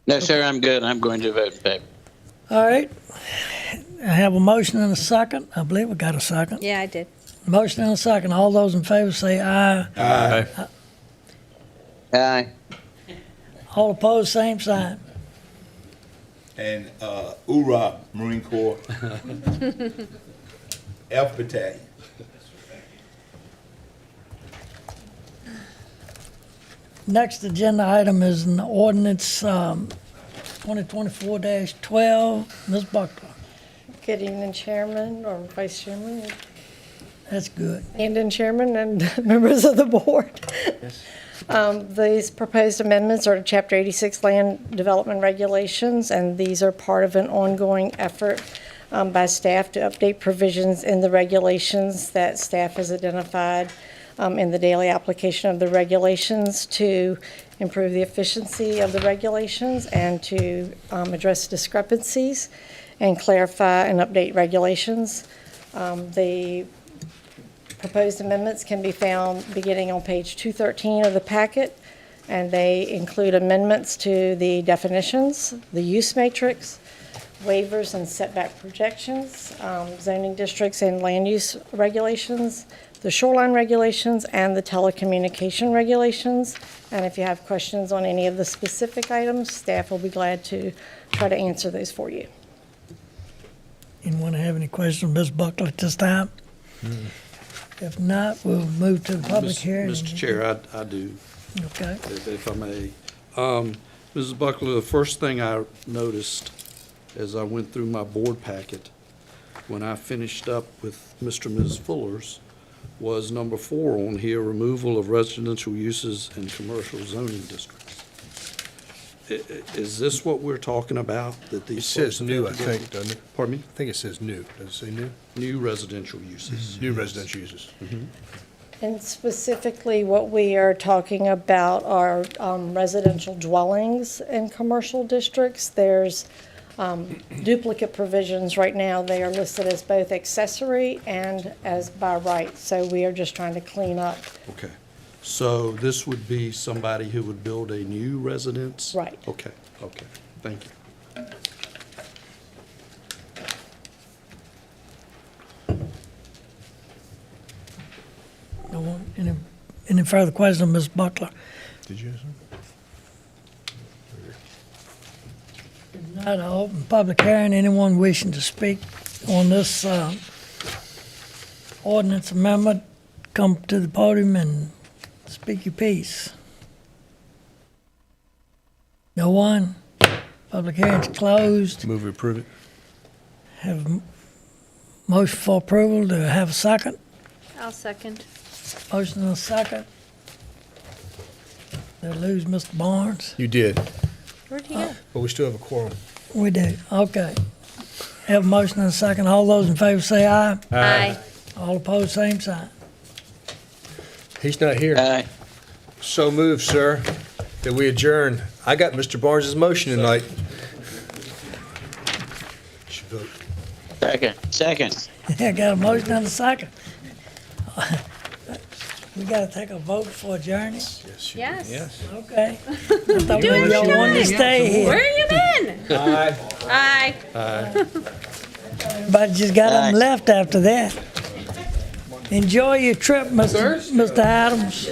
No, sir, I'm good. I'm going to vote in favor.
All right. I have a motion and a second. I believe we got a second.
Yeah, I did.
Motion and a second. All those in favor say aye.
Aye.
Aye.
All opposed, same sign.
And hoorah, Marine Corps. F Battalion.
Next agenda item is an ordinance 2024-12. Ms. Buckler,
Good evening, Chairman or Vice Chairman,
that's good.
and Chairman and members of the board. These proposed amendments are to Chapter 86 Land Development Regulations, and these are part of an ongoing effort by staff to update provisions in the regulations that staff has identified in the daily application of the regulations to improve the efficiency of the regulations and to address discrepancies and clarify and update regulations. The proposed amendments can be found beginning on page 213 of the packet, and they include amendments to the definitions, the use matrix, waivers and setback projections, zoning districts and land use regulations, the shoreline regulations, and the telecommunication regulations. And if you have questions on any of the specific items, staff will be glad to try to answer those for you.
Anyone have any questions, Ms. Buckler, at this time? If not, we'll move to the public hearing.
Mr. Chair, I do,
Okay.
if I may. Mrs. Buckler, the first thing I noticed as I went through my board packet, when I finished up with Mr. and Ms. Fuller's, was number 4 on here, removal of residential uses in commercial zoning districts. Is this what we're talking about, that these?
It says
folks
new, I
have to
think,
go-
doesn't it?
Pardon me?
I think it says new. Does it say new?
New residential uses.
New residential uses.
And specifically, what we are talking about are residential dwellings in commercial districts. There's duplicate provisions right now. They are listed as both accessory and as by right. So we are just trying to clean up.
Okay. So this would be somebody who would build a new residence?
Right.
Okay, thank you.
No one, any further questions, Ms. Buckler?
Did you have something?
If not, I'll open public hearing. Anyone wishing to speak on this ordinance amendment, come to the podium and speak your piece. No one? Public hearing's closed.
Move to approve it.
Have a motion for approval. Do I have a second?
I'll second.
Motion and a second. They'll lose Mr. Barnes.
You did,
Where'd he go?
but we still have a quorum.
We do, okay. Have a motion and a second. All those in favor say aye.
Aye.
All opposed, same sign.
He's not here.
Aye.
So moved, sir, that we adjourn. I got Mr. Barnes's motion tonight. Should vote.
Second.
I got a motion and a second. We gotta take a vote for adjourning?
Yes. you-
Yes.
Yes.
Okay. I thought
Do it
maybe y'all wanted to
again.
stay
Where
here.
you been?
Aye.
Aye.
But just got them left after that. Enjoy your trip, Mr. Adams.